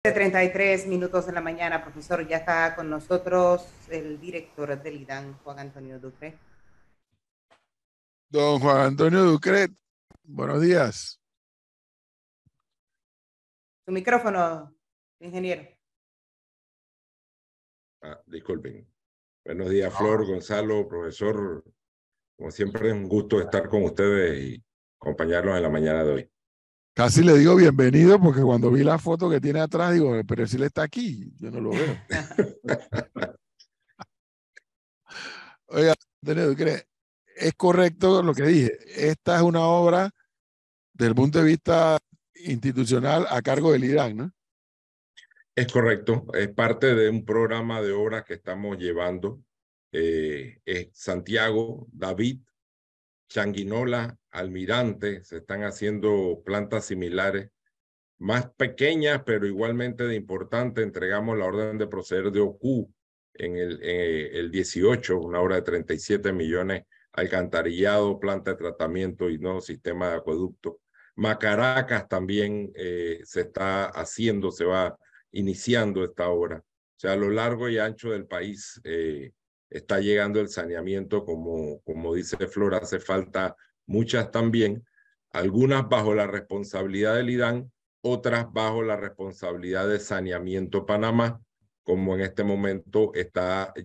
33 minutos de la mañana, profesor. Ya está con nosotros el director del IDAN, Juan Antonio Ducre. Don Juan Antonio Ducre, buenos días. Su micrófono, ingeniero. Disculpen. Buenos días, Flor, Gonzalo, profesor. Como siempre, es un gusto estar con ustedes y acompañarlos en la mañana de hoy. Casi le digo bienvenido porque cuando vi la foto que tiene atrás digo, pero si él está aquí, yo no lo veo. Oiga, Antonio Ducre, es correcto lo que dije. Esta es una obra desde el punto de vista institucional a cargo del IDAN, ¿no? Es correcto, es parte de un programa de obras que estamos llevando. Es Santiago, David, Changuinola, Almirante, se están haciendo plantas similares, más pequeñas, pero igualmente de importante. Entregamos la orden de proceder de OCU en el 18, una obra de 37 millones, alcantarillado, planta de tratamiento y nuevo sistema de acueducto. Macaracas también se está haciendo, se va iniciando esta obra. O sea, a lo largo y ancho del país está llegando el saneamiento, como dice Flor, hace falta muchas también, algunas bajo la responsabilidad del IDAN, otras bajo la responsabilidad de Saneamiento Panamá, como en este momento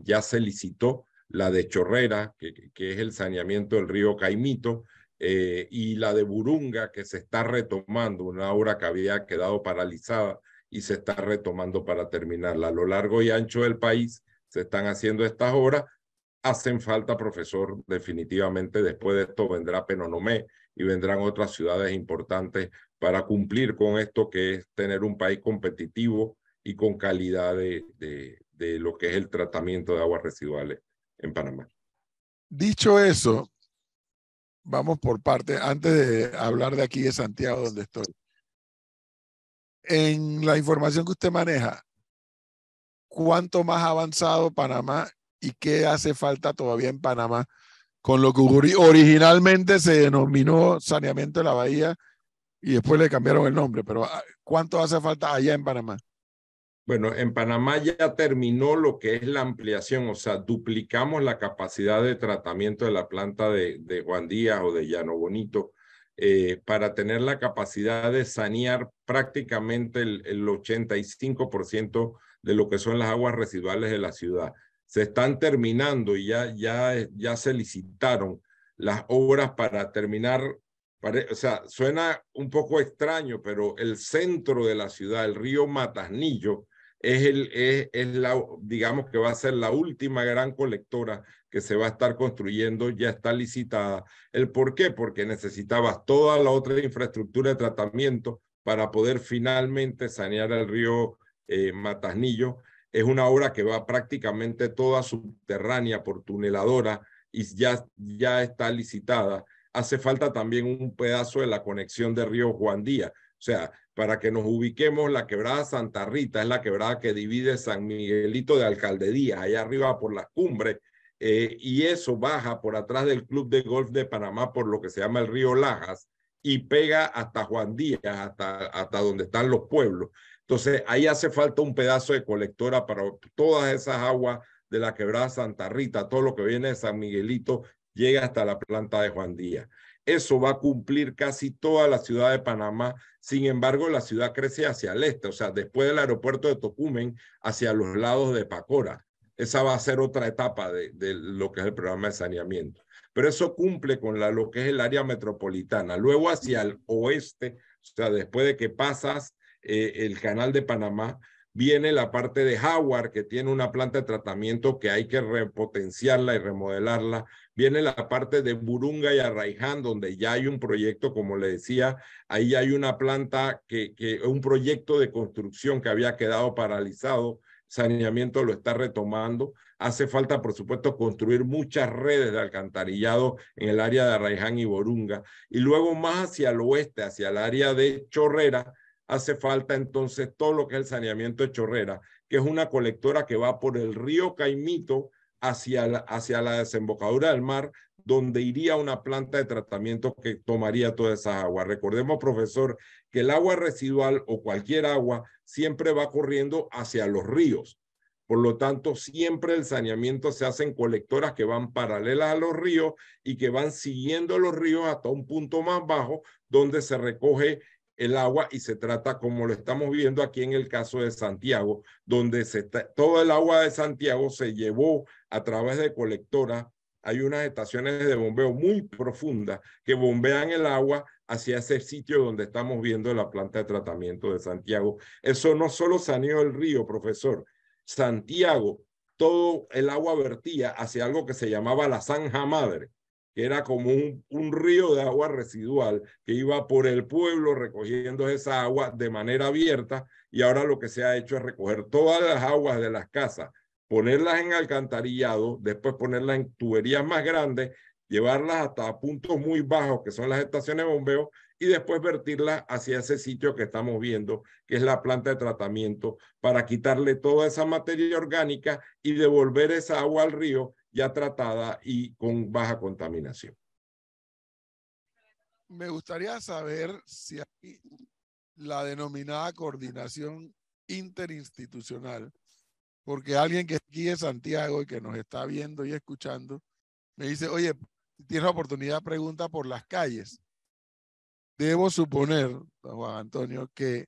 ya se licitó la de Chorrera, que es el saneamiento del río Caimito, y la de Burunga, que se está retomando, una obra que había quedado paralizada y se está retomando para terminarla. A lo largo y ancho del país se están haciendo estas obras. Hacen falta, profesor, definitivamente. Después de esto vendrá Penonomé y vendrán otras ciudades importantes para cumplir con esto, que es tener un país competitivo y con calidad de lo que es el tratamiento de aguas residuales en Panamá. Dicho eso, vamos por parte, antes de hablar de aquí de Santiago, donde estoy. En la información que usted maneja, ¿cuánto más ha avanzado Panamá y qué hace falta todavía en Panamá con lo que originalmente se denominó saneamiento de la bahía y después le cambiaron el nombre? Pero ¿cuánto hace falta allá en Panamá? Bueno, en Panamá ya terminó lo que es la ampliación, o sea, duplicamos la capacidad de tratamiento de la planta de Juan Díaz o de Llano Bonito, para tener la capacidad de sanear prácticamente el 85% de lo que son las aguas residuales de la ciudad. Se están terminando y ya se licitaron las obras para terminar. O sea, suena un poco extraño, pero el centro de la ciudad, el río Matasnillo, digamos que va a ser la última gran colectora que se va a estar construyendo, ya está licitada. ¿El por qué? Porque necesitabas toda la otra infraestructura de tratamiento para poder finalmente sanear el río Matasnillo. Es una obra que va prácticamente toda subterránea por tuneladora y ya está licitada. Hace falta también un pedazo de la conexión de río Juan Díaz. O sea, para que nos ubiquemos, la quebrada Santa Rita es la quebrada que divide San Miguelito de Alcaldía, allá arriba por las cumbres, y eso baja por atrás del Club de Golf de Panamá por lo que se llama el río Lajas y pega hasta Juan Díaz, hasta donde están los pueblos. Entonces, ahí hace falta un pedazo de colectora para todas esas aguas de la quebrada Santa Rita, todo lo que viene de San Miguelito llega hasta la planta de Juan Díaz. Eso va a cumplir casi toda la ciudad de Panamá. Sin embargo, la ciudad crece hacia el este, o sea, después del aeropuerto de Tocumen, hacia los lados de Pacora. Esa va a ser otra etapa de lo que es el programa de saneamiento. Pero eso cumple con lo que es el área metropolitana. Luego hacia el oeste, o sea, después de que pasas el canal de Panamá, viene la parte de Howard, que tiene una planta de tratamiento que hay que repotenciarla y remodelarla. Viene la parte de Burunga y Arraiján, donde ya hay un proyecto, como le decía, ahí hay una planta un proyecto de construcción que había quedado paralizado. Saneamiento lo está retomando. Hace falta, por supuesto, construir muchas redes de alcantarillado en el área de Arraiján y Burunga. Y luego más hacia el oeste, hacia el área de Chorrera, hace falta entonces todo lo que es el saneamiento de Chorrera, que es una colectora que va por el río Caimito hacia la desembocadura del mar, donde iría una planta de tratamiento que tomaría todas esas aguas. Recordemos, profesor, que el agua residual o cualquier agua siempre va corriendo hacia los ríos. Por lo tanto, siempre el saneamiento se hace en colectoras que van paralelas a los ríos y que van siguiendo los ríos hasta un punto más bajo donde se recoge el agua y se trata como lo estamos viendo aquí en el caso de Santiago, donde todo el agua de Santiago se llevó a través de colectoras. Hay unas estaciones de bombeo muy profundas que bombean el agua hacia ese sitio donde estamos viendo la planta de tratamiento de Santiago. Eso no solo saneó el río, profesor. Santiago, todo el agua vertía hacia algo que se llamaba la Zanja Madre, que era como un río de agua residual que iba por el pueblo recogiendo esa agua de manera abierta, y ahora lo que se ha hecho es recoger todas las aguas de las casas, ponerlas en alcantarillado, después ponerlas en tuberías más grandes, llevarlas hasta puntos muy bajos, que son las estaciones de bombeo, y después vertirlas hacia ese sitio que estamos viendo, que es la planta de tratamiento, para quitarle toda esa materia orgánica y devolver esa agua al río ya tratada y con baja contaminación. Me gustaría saber si hay la denominada coordinación interinstitucional, porque alguien que aquí de Santiago y que nos está viendo y escuchando, me dice, oye, si tienes la oportunidad, pregunta por las calles. Debo suponer, don Juan Antonio, que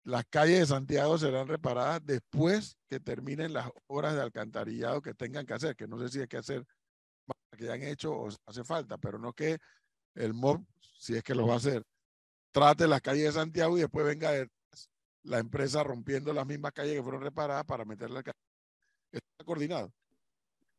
las calles de Santiago serán reparadas después que terminen las obras de alcantarillado que tengan que hacer, que no sé si hay que hacer más que ya han hecho o hace falta, pero no que el MOB, si es que lo va a hacer, trate las calles de Santiago y después venga la empresa rompiendo las mismas calles que fueron reparadas para meterla acá. Está coordinado.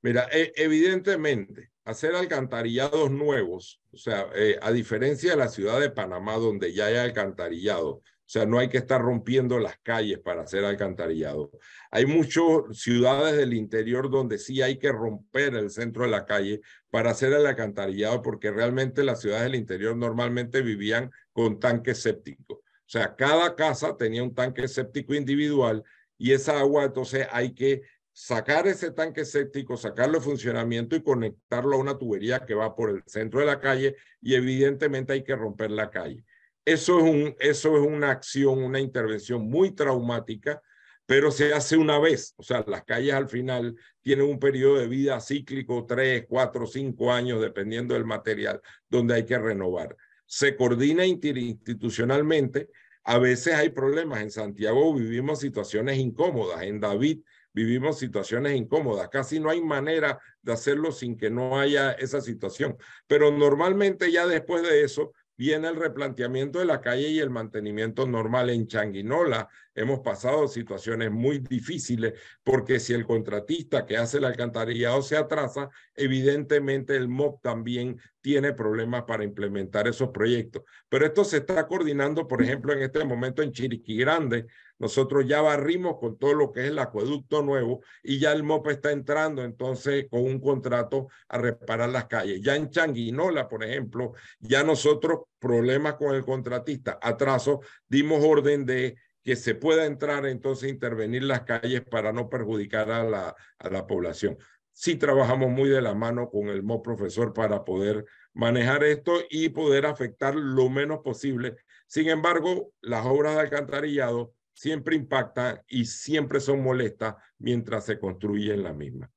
Mira, evidentemente, hacer alcantarillados nuevos, o sea, a diferencia de la ciudad de Panamá, donde ya hay alcantarillado, o sea, no hay que estar rompiendo las calles para hacer alcantarillado. Hay muchas ciudades del interior donde sí hay que romper el centro de la calle para hacer el alcantarillado, porque realmente las ciudades del interior normalmente vivían con tanques sépticos. O sea, cada casa tenía un tanque séptico individual y esa agua entonces hay que sacar ese tanque séptico, sacarlo de funcionamiento y conectarlo a una tubería que va por el centro de la calle, y evidentemente hay que romper la calle. Eso es una acción, una intervención muy traumática, pero se hace una vez. O sea, las calles al final tienen un periodo de vida cíclico, 3, 4, 5 años, dependiendo del material, donde hay que renovar. Se coordina interinstitucionalmente. A veces hay problemas. En Santiago vivimos situaciones incómodas. En David vivimos situaciones incómodas. Casi no hay manera de hacerlo sin que no haya esa situación. Pero normalmente ya después de eso viene el replanteamiento de la calle y el mantenimiento normal. En Changuinola hemos pasado situaciones muy difíciles porque si el contratista que hace el alcantarillado se atrasa, evidentemente el MOB también tiene problemas para implementar esos proyectos. Pero esto se está coordinando, por ejemplo, en este momento en Chiriquí Grande. Nosotros ya barrimos con todo lo que es el acueducto nuevo y ya el MOP está entrando entonces con un contrato a reparar las calles. Ya en Changuinola, por ejemplo, ya nosotros, problemas con el contratista, atraso, dimos orden de que se pueda entrar entonces a intervenir las calles para no perjudicar a la población. Sí trabajamos muy de la mano con el MOP, profesor, para poder manejar esto y poder afectar lo menos posible. Sin embargo, las obras de alcantarillado siempre impactan y siempre son molestas mientras se construyen la misma.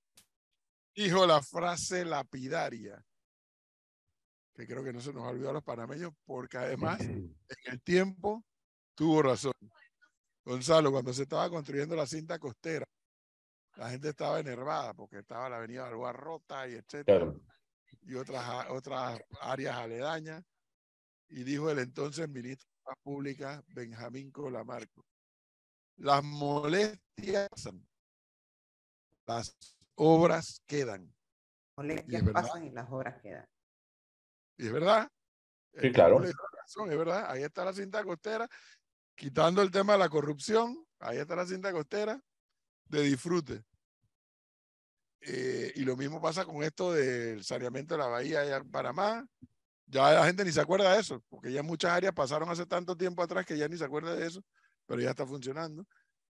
Dijo la frase lapidaria, que creo que no se nos ha olvidado a los panameños, porque además en el tiempo tuvo razón. Gonzalo, cuando se estaba construyendo la cinta costera, la gente estaba enervada porque estaba la avenida Balboa rota y etcétera, claro, y otras áreas aledañas, y dijo el entonces ministro de Obras Públicas, Benjamín Colamarco, las molestias pasan, las obras quedan. Molestias pasan y las obras quedan. Y es verdad. Sí, claro. Es verdad. Ahí está la cinta costera, quitando el tema de la corrupción, ahí está la cinta costera de disfrute. Y lo mismo pasa con esto del saneamiento de la bahía allá en Panamá. Ya la gente ni se acuerda de eso, porque ya muchas áreas pasaron hace tanto tiempo atrás que ya ni se acuerda de eso, pero ya está funcionando.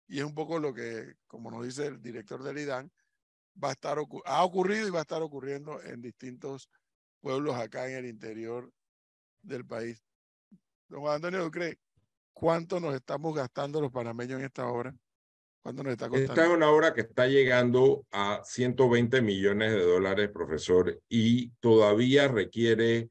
Y es un poco lo que, como nos dice el director del IDAN, ha ocurrido y va a estar ocurriendo en distintos pueblos acá en el interior del país. Don Juan Antonio Ducre, ¿cuánto nos estamos gastando los panameños en esta obra? ¿Cuánto nos está costando? Esta es una obra que está llegando a 120 millones de dólares, profesor, y todavía requiere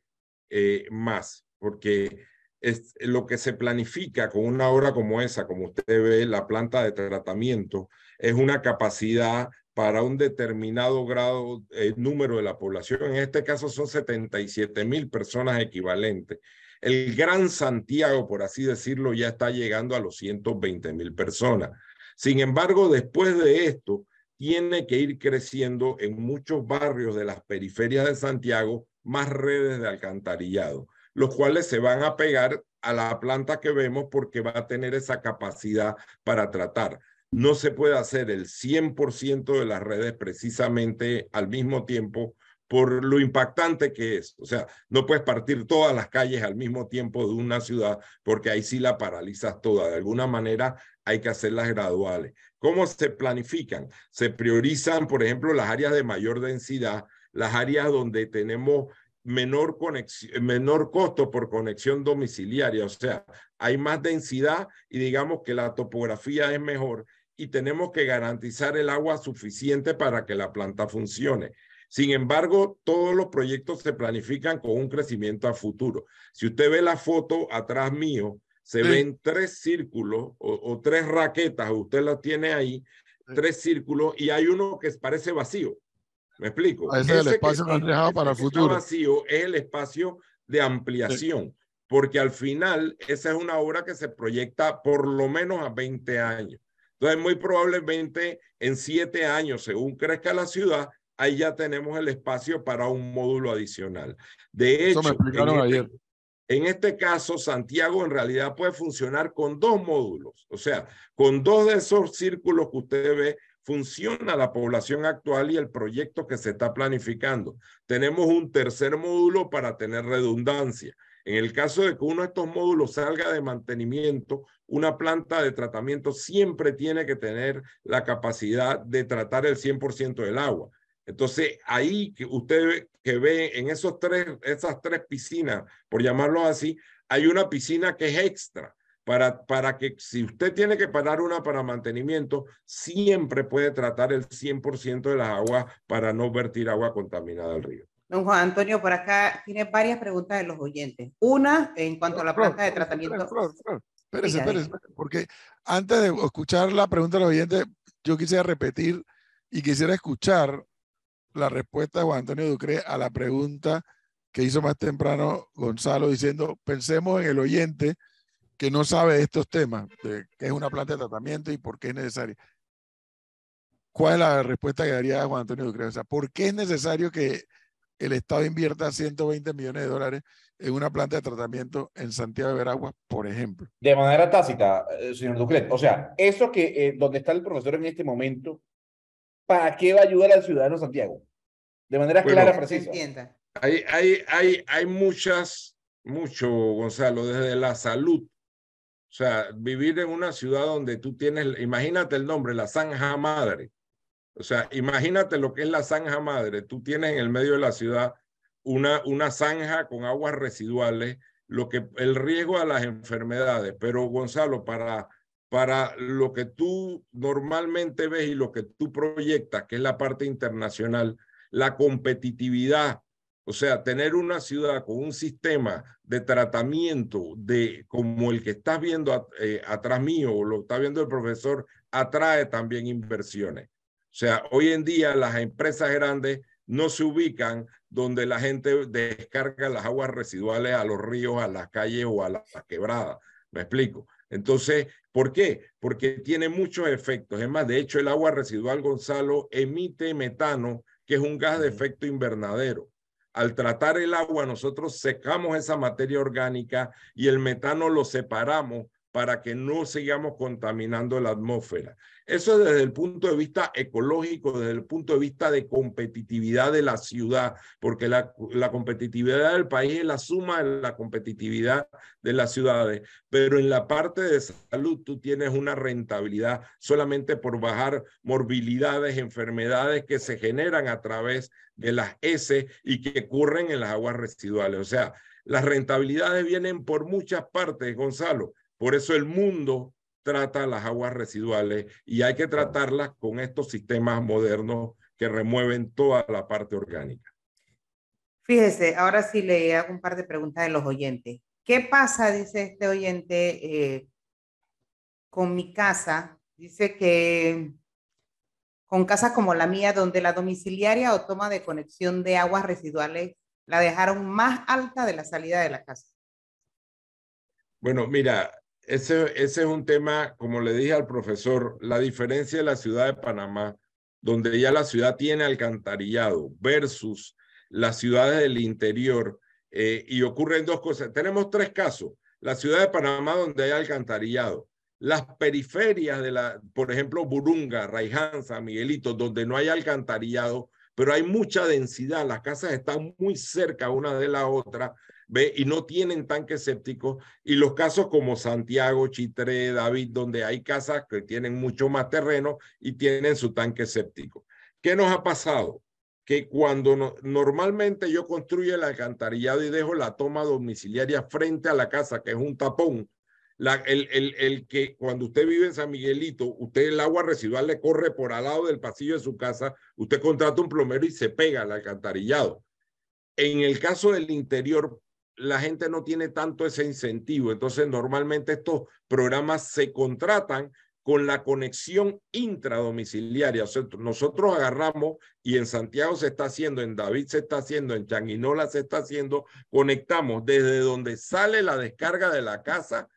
más, porque es lo que se planifica con una obra como esa, como usted ve, la planta de tratamiento, es una capacidad para un determinado grado, número de la población. En este caso son 77,000 personas equivalentes. El Gran Santiago, por así decirlo, ya está llegando a los 120,000 personas. Sin embargo, después de esto, tiene que ir creciendo en muchos barrios de las periferias de Santiago más redes de alcantarillado, los cuales se van a pegar a la planta que vemos porque va a tener esa capacidad para tratar. No se puede hacer el 100% de las redes precisamente al mismo tiempo por lo impactante que es. O sea, no puedes partir todas las calles al mismo tiempo de una ciudad porque ahí sí la paralizas toda. De alguna manera hay que hacerlas graduales. ¿Cómo se planifican? Se priorizan, por ejemplo, las áreas de mayor densidad, las áreas donde tenemos menor costo por conexión domiciliaria. O sea, hay más densidad y digamos que la topografía es mejor y tenemos que garantizar el agua suficiente para que la planta funcione. Sin embargo, todos los proyectos se planifican con un crecimiento a futuro. Si usted ve la foto atrás mío, se ven 3 círculos o 3 raquetas, usted las tiene ahí, 3 círculos, y hay uno que parece vacío. ¿Me explico? Ese es el espacio que han dejado para el futuro. Está vacío es el espacio de ampliación, porque al final esa es una obra que se proyecta por lo menos a 20 años. Entonces, muy probablemente en 7 años, según crezca la ciudad, ahí ya tenemos el espacio para un módulo adicional. De hecho, eso me explicaron ayer. En este caso, Santiago en realidad puede funcionar con 2 módulos. O sea, con 2 de esos círculos que usted ve, funciona la población actual y el proyecto que se está planificando. Tenemos un tercer módulo para tener redundancia. En el caso de que uno de estos módulos salga de mantenimiento, una planta de tratamiento siempre tiene que tener la capacidad de tratar el 100% del agua. Entonces, ahí que usted que ve en esas 3 piscinas, por llamarlo así, hay una piscina que es extra para que si usted tiene que parar una para mantenimiento, siempre puede tratar el 100% de las aguas para no vertir agua contaminada al río. Don Juan Antonio, por acá tiene varias preguntas de los oyentes. Una, en cuanto a la planta de tratamiento. Espérese, porque antes de escuchar la pregunta de los oyentes, yo quisiera repetir y quisiera escuchar la respuesta de Juan Antonio Ducre a la pregunta que hizo más temprano Gonzalo, diciendo, pensemos en el oyente que no sabe estos temas, de qué es una planta de tratamiento y por qué es necesaria. ¿Cuál es la respuesta que daría Juan Antonio Ducre? O sea, ¿por qué es necesario que el Estado invierta 120 millones de dólares en una planta de tratamiento en Santiago de Veraguas, por ejemplo? De manera tácita, señor Ducret. O sea, eso que donde está el profesor en este momento, ¿para qué va a ayudar al ciudadano de Santiago? De manera clara, precisa. Hay mucho, Gonzalo, desde la salud. O sea, vivir en una ciudad donde tú tienes, imagínate el nombre, la Zanja Madre. O sea, imagínate lo que es la Zanja Madre. Tú tienes en el medio de la ciudad una zanja con aguas residuales, el riesgo a las enfermedades. Pero, Gonzalo, para lo que tú normalmente ves y lo que tú proyectas, que es la parte internacional, la competitividad, o sea, tener una ciudad con un sistema de tratamiento como el que estás viendo atrás mío, o lo está viendo el profesor, atrae también inversiones. O sea, hoy en día las empresas grandes no se ubican donde la gente descarga las aguas residuales a los ríos, a las calles o a las quebradas. ¿Me explico? Entonces, ¿por qué? Porque tiene muchos efectos. Es más, de hecho, el agua residual, Gonzalo, emite metano, que es un gas de efecto invernadero. Al tratar el agua, nosotros secamos esa materia orgánica y el metano lo separamos para que no sigamos contaminando la atmósfera. Eso es desde el punto de vista ecológico, desde el punto de vista de competitividad de la ciudad, porque la competitividad del país es la suma de la competitividad de las ciudades, pero en la parte de salud tú tienes una rentabilidad solamente por bajar morbilidades, enfermedades que se generan a través de las heces y que ocurren en las aguas residuales. O sea, las rentabilidades vienen por muchas partes, Gonzalo. Por eso el mundo trata las aguas residuales y hay que tratarlas con estos sistemas modernos que remueven toda la parte orgánica. Fíjese, ahora sí le hago un par de preguntas de los oyentes. ¿Qué pasa, dice este oyente, con mi casa? Dice que con casas como la mía, donde la domiciliaria o toma de conexión de aguas residuales la dejaron más alta de la salida de la casa. Bueno, mira, ese es un tema, como le dije al profesor, la diferencia de la ciudad de Panamá, donde ya la ciudad tiene alcantarillado, versus las ciudades del interior, y ocurren dos cosas. Tenemos tres casos. La ciudad de Panamá, donde hay alcantarillado. Las periferias por ejemplo, Burunga, Raiján, San Miguelito, donde no hay alcantarillado, pero hay mucha densidad. Las casas están muy cerca una de la otra, ¿ve? Y no tienen tanques sépticos. Y los casos como Santiago, Chitré, David, donde hay casas que tienen mucho más terreno y tienen su tanque séptico. ¿Qué nos ha pasado? Que cuando normalmente yo construyo el alcantarillado y dejo la toma domiciliaria frente a la casa, que es un tapón, que cuando usted vive en San Miguelito, usted el agua residual le corre por al lado del pasillo de su casa, usted contrata un plomero y se pega al alcantarillado. En el caso del interior, la gente no tiene tanto ese incentivo, entonces normalmente estos programas se contratan con la conexión intradomiciliaria. O sea, nosotros agarramos, y en Santiago se está haciendo, en David se está haciendo, en Changuinola se está haciendo, conectamos desde donde sale la descarga de la casa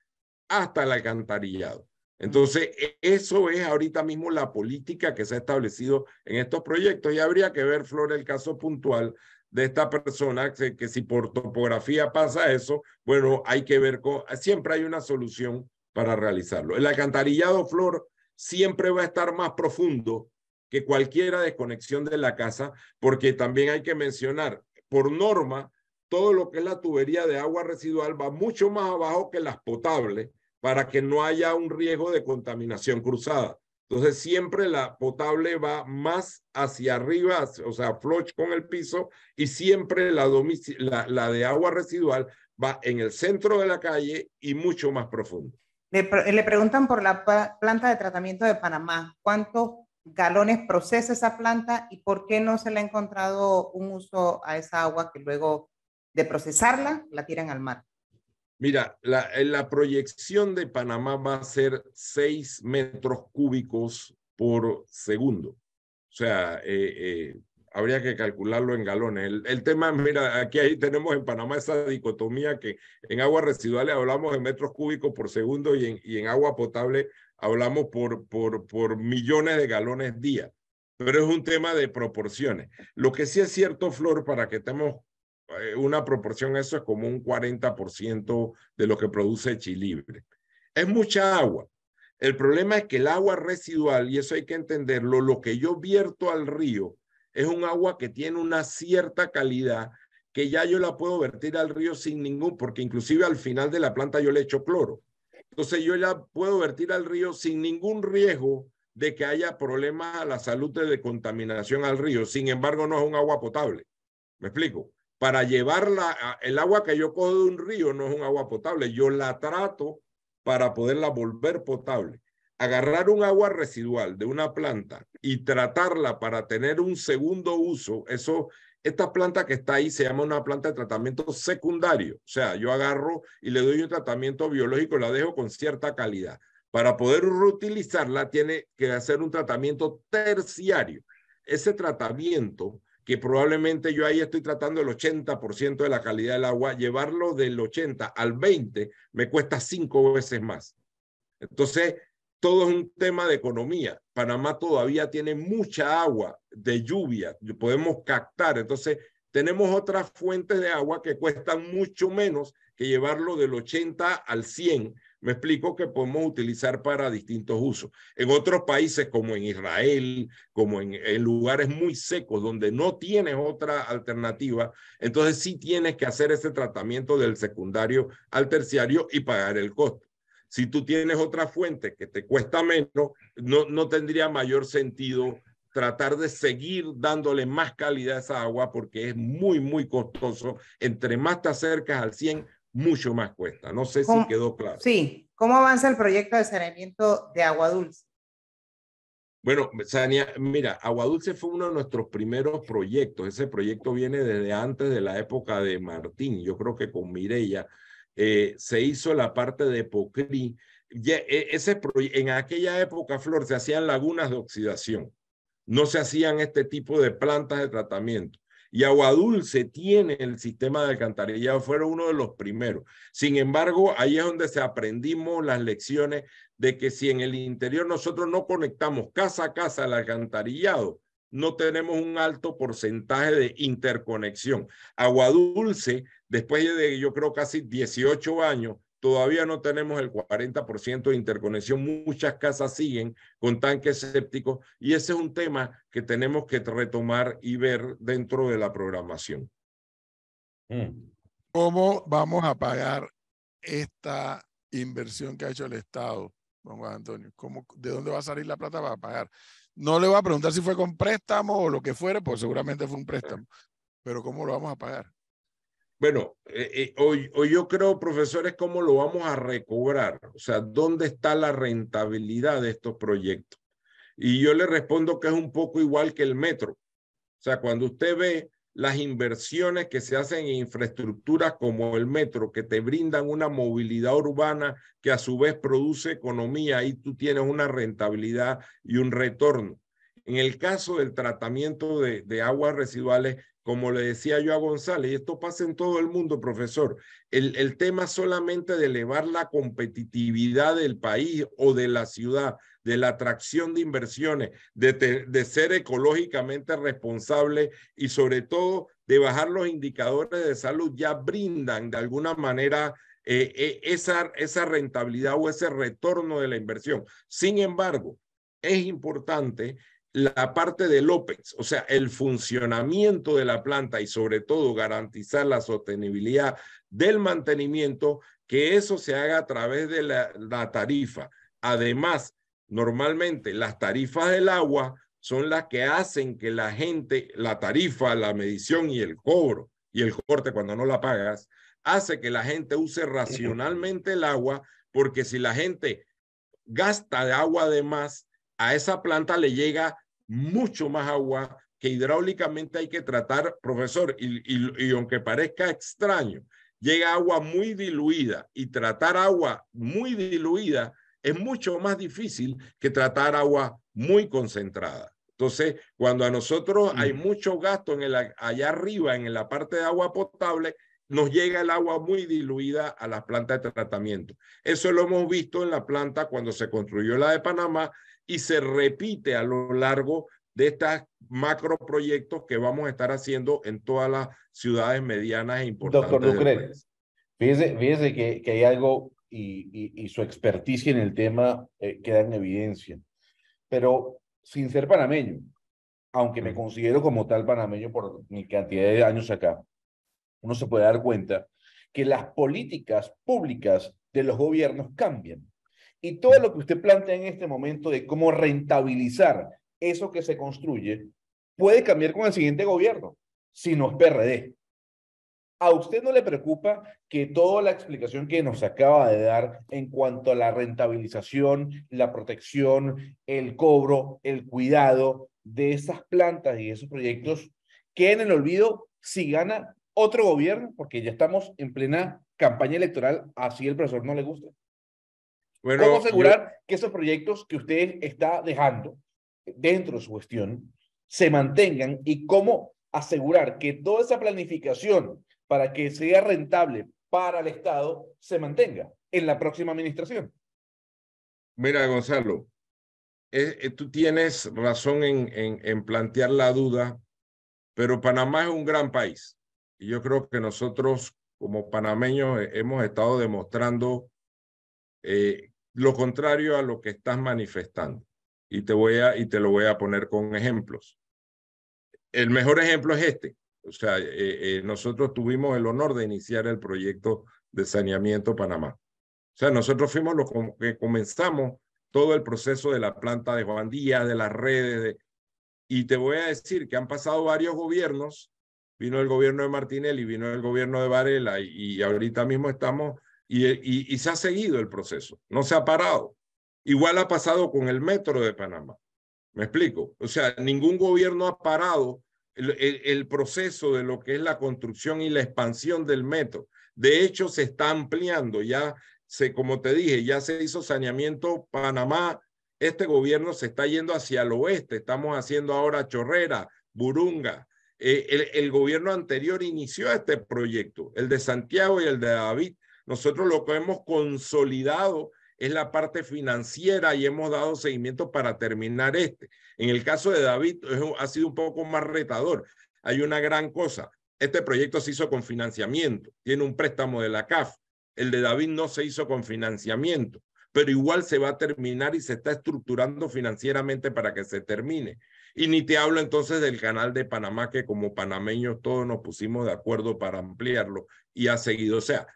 hasta el alcantarillado. Entonces, eso es ahorita mismo la política que se ha establecido en estos proyectos, y habría que ver, Flor, el caso puntual de esta persona, que si por topografía pasa eso, bueno, hay que ver, siempre hay una solución para realizarlo. El alcantarillado, Flor, siempre va a estar más profundo que cualquier desconexión de la casa, porque también hay que mencionar, por norma, todo lo que es la tubería de agua residual va mucho más abajo que las potables, para que no haya un riesgo de contaminación cruzada. Entonces, siempre la potable va más hacia arriba, o sea, flush con el piso, y siempre la de agua residual va en el centro de la calle y mucho más profundo. Le preguntan por la planta de tratamiento de Panamá. ¿Cuántos galones procesa esa planta y por qué no se le ha encontrado un uso a esa agua que luego de procesarla la tiran al mar? Mira, la proyección de Panamá va a ser 6 metros cúbicos por segundo. O sea, habría que calcularlo en galones. El tema, mira, ahí tenemos en Panamá esa dicotomía que en aguas residuales hablamos en metros cúbicos por segundo y en agua potable hablamos por millones de galones día. Pero es un tema de proporciones. Lo que sí es cierto, Flor, para que estemos una proporción, eso es como un 40% de lo que produce Chilibre. Es mucha agua. El problema es que el agua residual, y eso hay que entenderlo, lo que yo vierto al río es un agua que tiene una cierta calidad que ya yo la puedo vertir al río sin ningún, porque inclusive al final de la planta yo le echo cloro. Entonces yo la puedo vertir al río sin ningún riesgo de que haya problemas a la salud de contaminación al río. Sin embargo, no es un agua potable. ¿Me explico? Para llevarla, el agua que yo cojo de un río no es un agua potable, yo la trato para poderla volver potable. Agarrar un agua residual de una planta y tratarla para tener un segundo uso, esta planta que está ahí se llama una planta de tratamiento secundario. O sea, yo agarro y le doy un tratamiento biológico, la dejo con cierta calidad. Para poder reutilizarla tiene que hacer un tratamiento terciario. Ese tratamiento, que probablemente yo ahí estoy tratando el 80% de la calidad del agua, llevarlo del 80 al 20 me cuesta 5 veces más. Entonces, todo es un tema de economía. Panamá todavía tiene mucha agua de lluvia, podemos captar. Entonces, tenemos otras fuentes de agua que cuestan mucho menos que llevarlo del 80 al 100. Me explico, que podemos utilizar para distintos usos. En otros países como en Israel, como en lugares muy secos donde no tienes otra alternativa, entonces sí tienes que hacer ese tratamiento del secundario al terciario y pagar el costo. Si tú tienes otra fuente que te cuesta menos, no tendría mayor sentido tratar de seguir dándole más calidad a esa agua, porque es muy, muy costoso. Entre más te acercas al 100, mucho más cuesta. No sé si quedó claro. Sí, ¿cómo avanza el proyecto de saneamiento de Agua Dulce? Bueno, mira, Agua Dulce fue uno de nuestros primeros proyectos. Ese proyecto viene desde antes de la época de Martín. Yo creo que con Mireya se hizo la parte de Pocrí. En aquella época, Flor, se hacían lagunas de oxidación. No se hacían este tipo de plantas de tratamiento. Y Agua Dulce tiene el sistema de alcantarillado, fueron uno de los primeros. Sin embargo, ahí es donde se aprendimos las lecciones de que si en el interior nosotros no conectamos casa a casa el alcantarillado, no tenemos un alto porcentaje de interconexión. Agua Dulce, después de yo creo casi 18 años, todavía no tenemos el 40% de interconexión. Muchas casas siguen con tanques sépticos y ese es un tema que tenemos que retomar y ver dentro de la programación. ¿Cómo vamos a pagar esta inversión que ha hecho el Estado, don Juan Antonio? ¿De dónde va a salir la plata para pagar? No le voy a preguntar si fue con préstamo o lo que fuere, pues seguramente fue un préstamo, pero ¿cómo lo vamos a pagar? Bueno, hoy yo creo, profesores, cómo lo vamos a recobrar. O sea, ¿dónde está la rentabilidad de estos proyectos? Y yo le respondo que es un poco igual que el metro. O sea, cuando usted ve las inversiones que se hacen en infraestructuras como el metro, que te brindan una movilidad urbana que a su vez produce economía, ahí tú tienes una rentabilidad y un retorno. En el caso del tratamiento de aguas residuales, como le decía yo a González, y esto pasa en todo el mundo, profesor, el tema solamente de elevar la competitividad del país o de la ciudad, de la atracción de inversiones, de ser ecológicamente responsable y sobre todo de bajar los indicadores de salud, ya brindan de alguna manera esa rentabilidad o ese retorno de la inversión. Sin embargo, es importante la parte del OPEX, o sea, el funcionamiento de la planta y sobre todo garantizar la sostenibilidad del mantenimiento, que eso se haga a través de la tarifa. Además, normalmente las tarifas del agua son las que hacen que la gente, la tarifa, la medición y el cobro y el corte cuando no la pagas, hace que la gente use racionalmente el agua, porque si la gente gasta de agua de más, a esa planta le llega mucho más agua que hidráulicamente hay que tratar, profesor, y aunque parezca extraño, llega agua muy diluida y tratar agua muy diluida es mucho más difícil que tratar agua muy concentrada. Entonces, cuando a nosotros hay mucho gasto allá arriba en la parte de agua potable, nos llega el agua muy diluida a las plantas de tratamiento. Eso lo hemos visto en la planta cuando se construyó la de Panamá y se repite a lo largo de estos macroproyectos que vamos a estar haciendo en todas las ciudades medianas e importantes. Doctor Ducret, fíjese que hay algo y su experticia en el tema queda en evidencia. Pero sin ser panameño, aunque me considero como tal panameño por mi cantidad de años acá, uno se puede dar cuenta que las políticas públicas de los gobiernos cambian. Y todo lo que usted plantea en este momento de cómo rentabilizar eso que se construye puede cambiar con el siguiente gobierno, si no es PRD. ¿A usted no le preocupa que toda la explicación que nos acaba de dar en cuanto a la rentabilización, la protección, el cobro, el cuidado de esas plantas y esos proyectos quede en el olvido si gana otro gobierno? Porque ya estamos en plena campaña electoral, así el profesor no le gusta. Bueno, ¿cómo asegurar que esos proyectos que usted está dejando dentro de su gestión se mantengan y cómo asegurar que toda esa planificación para que sea rentable para el Estado se mantenga en la próxima administración? Mira, Gonzalo, tú tienes razón en plantear la duda, pero Panamá es un gran país y yo creo que nosotros como panameños hemos estado demostrando lo contrario a lo que estás manifestando. Y te lo voy a poner con ejemplos. El mejor ejemplo es este. O sea, nosotros tuvimos el honor de iniciar el proyecto de saneamiento Panamá. O sea, nosotros fuimos los que comenzamos todo el proceso de la planta de Juan Díaz, de las redes. Y te voy a decir que han pasado varios gobiernos vino el gobierno de Martinelli, vino el gobierno de Varela y ahorita mismo estamos, y se ha seguido el proceso, no se ha parado. Igual ha pasado con el metro de Panamá. ¿Me explico? O sea, ningún gobierno ha parado el proceso de lo que es la construcción y la expansión del metro. De hecho, se está ampliando. Ya como te dije, ya se hizo saneamiento Panamá. Este gobierno se está yendo hacia el oeste. Estamos haciendo ahora Chorrera, Burunga. El gobierno anterior inició este proyecto, el de Santiago y el de David. Nosotros lo que hemos consolidado es la parte financiera y hemos dado seguimiento para terminar este. En el caso de David ha sido un poco más retador. Hay una gran cosa. Este proyecto se hizo con financiamiento, tiene un préstamo de la CAF. El de David no se hizo con financiamiento, pero igual se va a terminar y se está estructurando financieramente para que se termine. Y ni te hablo entonces del canal de Panamá, que como panameños todos nos pusimos de acuerdo para ampliarlo y ha seguido. O sea,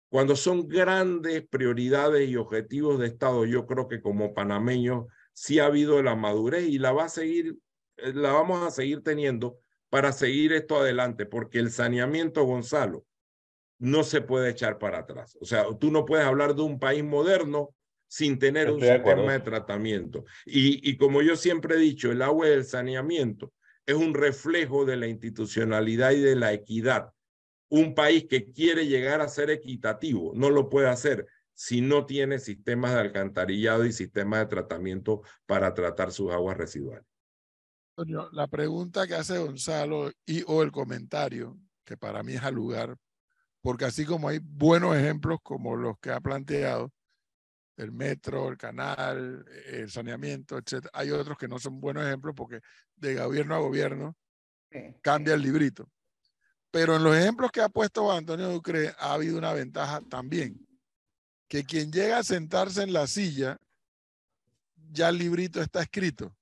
cuando son grandes prioridades y objetivos de Estado, yo creo que como panameños sí ha habido la madurez y la vamos a seguir teniendo para seguir esto adelante, porque el saneamiento, Gonzalo, no se puede echar para atrás. O sea, tú no puedes hablar de un país moderno sin tener un sistema de tratamiento. Y como yo siempre he dicho, el agua del saneamiento es un reflejo de la institucionalidad y de la equidad. Un país que quiere llegar a ser equitativo no lo puede hacer si no tiene sistemas de alcantarillado y sistemas de tratamiento para tratar sus aguas residuales. Antonio, la pregunta que hace Gonzalo o el comentario, que para mí es al lugar, porque así como hay buenos ejemplos como los que ha planteado, el metro, el canal, el saneamiento, etc., hay otros que no son buenos ejemplos porque de gobierno a gobierno cambia el librito. Pero en los ejemplos que ha puesto Antonio Ducre ha habido una ventaja también, que quien llega a sentarse en la silla, ya el librito está escrito.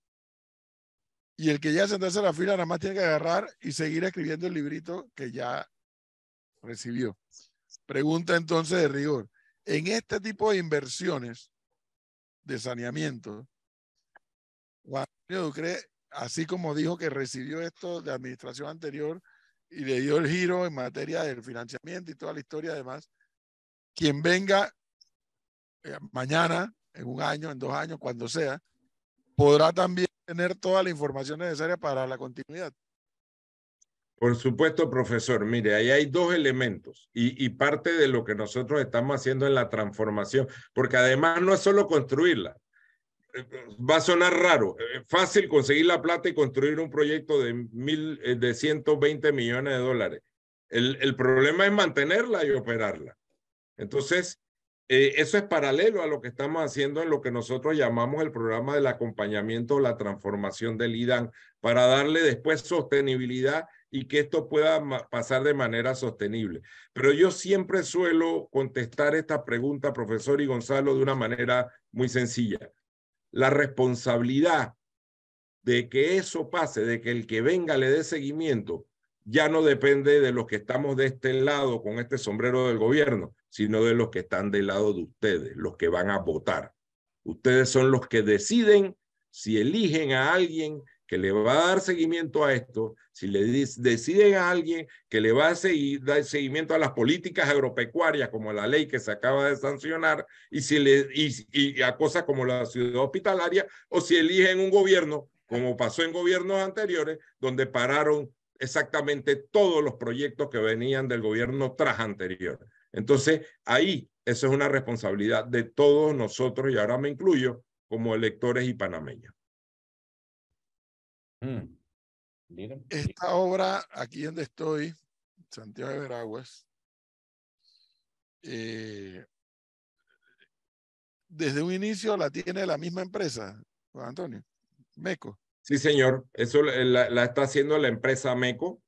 Y el que llega a sentarse en la fila nada más tiene que agarrar y seguir escribiendo el librito que ya recibió. Pregunta entonces de rigor. En este tipo de inversiones de saneamiento, Juan Antonio Ducre, así como dijo que recibió esto de administración anterior, y le dio el giro en materia del financiamiento y toda la historia además, quien venga mañana, en un año, en 2 años, cuando sea, podrá también tener toda la información necesaria para la continuidad. Por supuesto, profesor. Mire, ahí hay 2 elementos y parte de lo que nosotros estamos haciendo en la transformación, porque además no es solo construirla. Va a sonar raro, fácil conseguir la plata y construir un proyecto de 120 millones de dólares. El problema es mantenerla y operarla. Entonces, eso es paralelo a lo que estamos haciendo en lo que nosotros llamamos el programa del acompañamiento o la transformación del IDAN, para darle después sostenibilidad y que esto pueda pasar de manera sostenible. Pero yo siempre suelo contestar esta pregunta, profesor y Gonzalo, de una manera muy sencilla. La responsabilidad de que eso pase, de que el que venga le dé seguimiento, ya no depende de los que estamos de este lado con este sombrero del gobierno, sino de los que están del lado de ustedes, los que van a votar. Ustedes son los que deciden si eligen a alguien que le va a dar seguimiento a esto, si le deciden a alguien que le va a dar seguimiento a las políticas agropecuarias, como la ley que se acaba de sancionar, y a cosas como la ciudad hospitalaria, o si eligen un gobierno, como pasó en gobiernos anteriores, donde pararon exactamente todos los proyectos que venían del gobierno tras anterior. Entonces, ahí, eso es una responsabilidad de todos nosotros, y ahora me incluyo, como electores y panameños. Esta obra, aquí donde estoy, Santiago de Veraguas, desde un inicio la tiene la misma empresa, Juan Antonio, MECO. Sí, señor. Eso la está haciendo la empresa MECO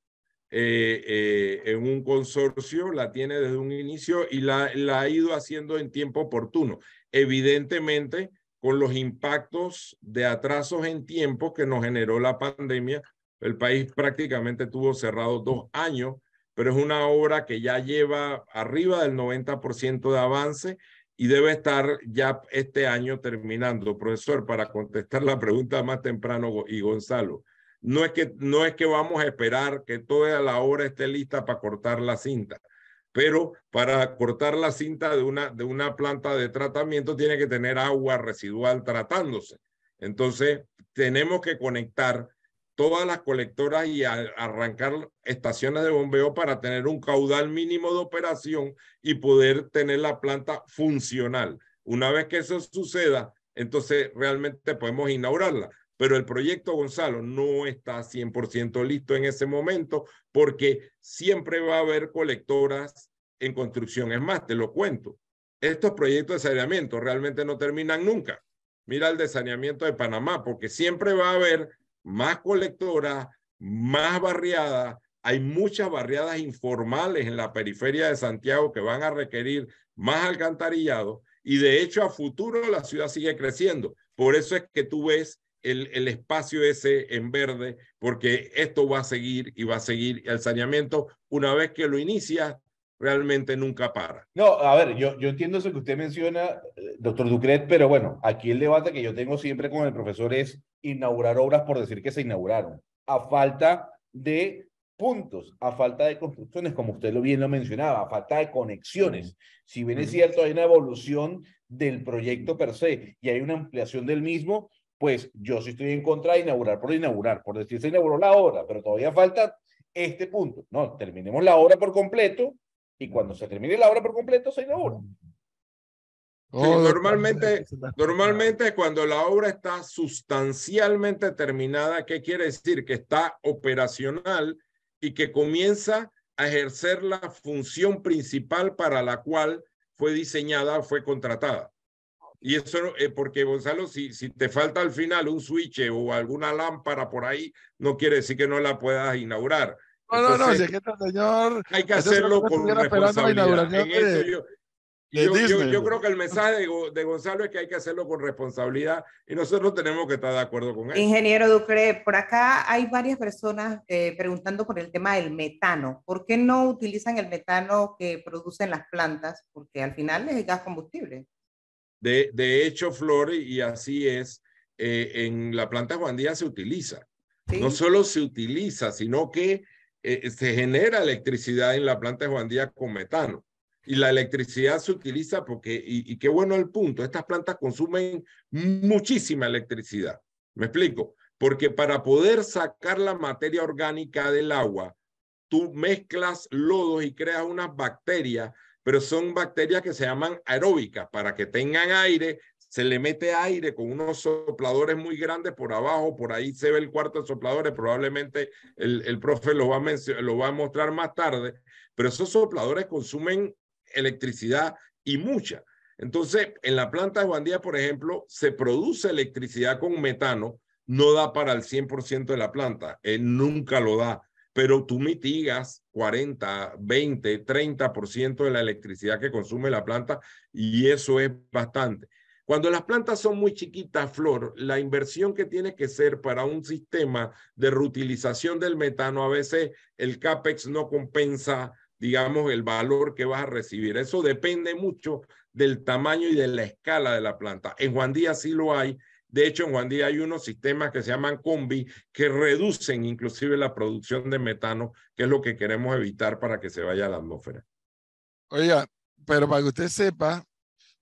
en un consorcio, la tiene desde un inicio y la ha ido haciendo en tiempo oportuno. Evidentemente, con los impactos de atrasos en tiempo que nos generó la pandemia, el país prácticamente tuvo cerrado 2 años, pero es una obra que ya lleva arriba del 90% de avance y debe estar ya este año terminando. Profesor, para contestar la pregunta más temprano, y Gonzalo, no es que vamos a esperar que toda la obra esté lista para cortar la cinta. Pero para cortar la cinta de una planta de tratamiento tiene que tener agua residual tratándose. Entonces, tenemos que conectar todas las colectoras y arrancar estaciones de bombeo para tener un caudal mínimo de operación y poder tener la planta funcional. Una vez que eso suceda, entonces realmente podemos inaugurarla. Pero el proyecto, Gonzalo, no está 100% listo en ese momento porque siempre va a haber colectoras en construcción. Es más, te lo cuento, estos proyectos de saneamiento realmente no terminan nunca. Mira el de saneamiento de Panamá, porque siempre va a haber más colectoras, más barriadas. Hay muchas barriadas informales en la periferia de Santiago que van a requerir más alcantarillado y de hecho a futuro la ciudad sigue creciendo. Por eso es que tú ves el espacio ese en verde, porque esto va a seguir y va a seguir. El saneamiento, una vez que lo inicia, realmente nunca para. No, a ver, yo entiendo eso que usted menciona, doctor Ducret, pero bueno, aquí el debate que yo tengo siempre con el profesor es inaugurar obras por decir que se inauguraron, a falta de puntos, a falta de construcciones, como usted bien lo mencionaba, a falta de conexiones. Si bien es cierto, hay una evolución del proyecto per se y hay una ampliación del mismo, pues yo sí estoy en contra de inaugurar, por decir se inauguró la obra, pero todavía falta este punto. No, terminemos la obra por completo y cuando se termine la obra por completo se inaugura. Sí, normalmente cuando la obra está sustancialmente terminada, ¿qué quiere decir? Que está operacional y que comienza a ejercer la función principal para la cual fue diseñada o fue contratada. Y eso, porque Gonzalo, si te falta al final un switch o alguna lámpara por ahí, no quiere decir que no la puedas inaugurar. Entonces, no, si es que este señor... Hay que hacerlo con responsabilidad. En eso yo creo que el mensaje de Gonzalo es que hay que hacerlo con responsabilidad y nosotros tenemos que estar de acuerdo con eso. Ingeniero Ducre, por acá hay varias personas preguntando por el tema del metano. ¿Por qué no utilizan el metano que producen las plantas? Porque al final es gas combustible. De hecho, Flor, y así es, en la planta Juan Díaz se utiliza. ¿Sí? No solo se utiliza, sino que se genera electricidad en la planta de Juan Díaz con metano. Y la electricidad se utiliza porque, y qué bueno el punto, estas plantas consumen muchísima electricidad. ¿Me explico? Porque para poder sacar la materia orgánica del agua, tú mezclas lodos y creas unas bacterias, pero son bacterias que se llaman aeróbicas. Para que tengan aire, se le mete aire con unos sopladores muy grandes por abajo, por ahí se ve el cuarto de sopladores, probablemente el profe lo va a mostrar más tarde, pero esos sopladores consumen electricidad y mucha. Entonces, en la planta de Juan Díaz, por ejemplo, se produce electricidad con metano, no da para el 100% de la planta, nunca lo da, pero tú mitigas 40, 20, 30% de la electricidad que consume la planta y eso es bastante. Cuando las plantas son muy chiquitas, Flor, la inversión que tiene que ser para un sistema de reutilización del metano, a veces el CAPEX no compensa, digamos, el valor que vas a recibir. Eso depende mucho del tamaño y de la escala de la planta. En Juan Díaz sí lo hay. De hecho, en Juan Díaz hay unos sistemas que se llaman combi que reducen inclusive la producción de metano, que es lo que queremos evitar para que se vaya a la atmósfera. Oiga, pero para que usted sepa,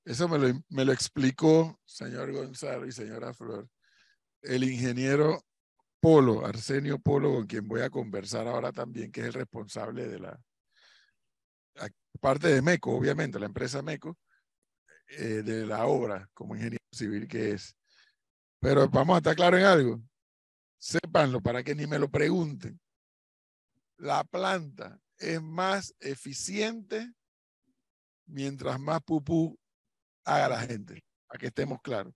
eso me lo explicó señor Gonzalo y señora Flor, el ingeniero Polo, Arsenio Polo, con quien voy a conversar ahora también, que es el responsable de la parte de MECO, obviamente, la empresa MECO, de la obra como ingeniero civil que es. Pero vamos a estar claros en algo. Sépanlo para que ni me lo pregunten. La planta es más eficiente mientras más pupú haga la gente, para que estemos claros.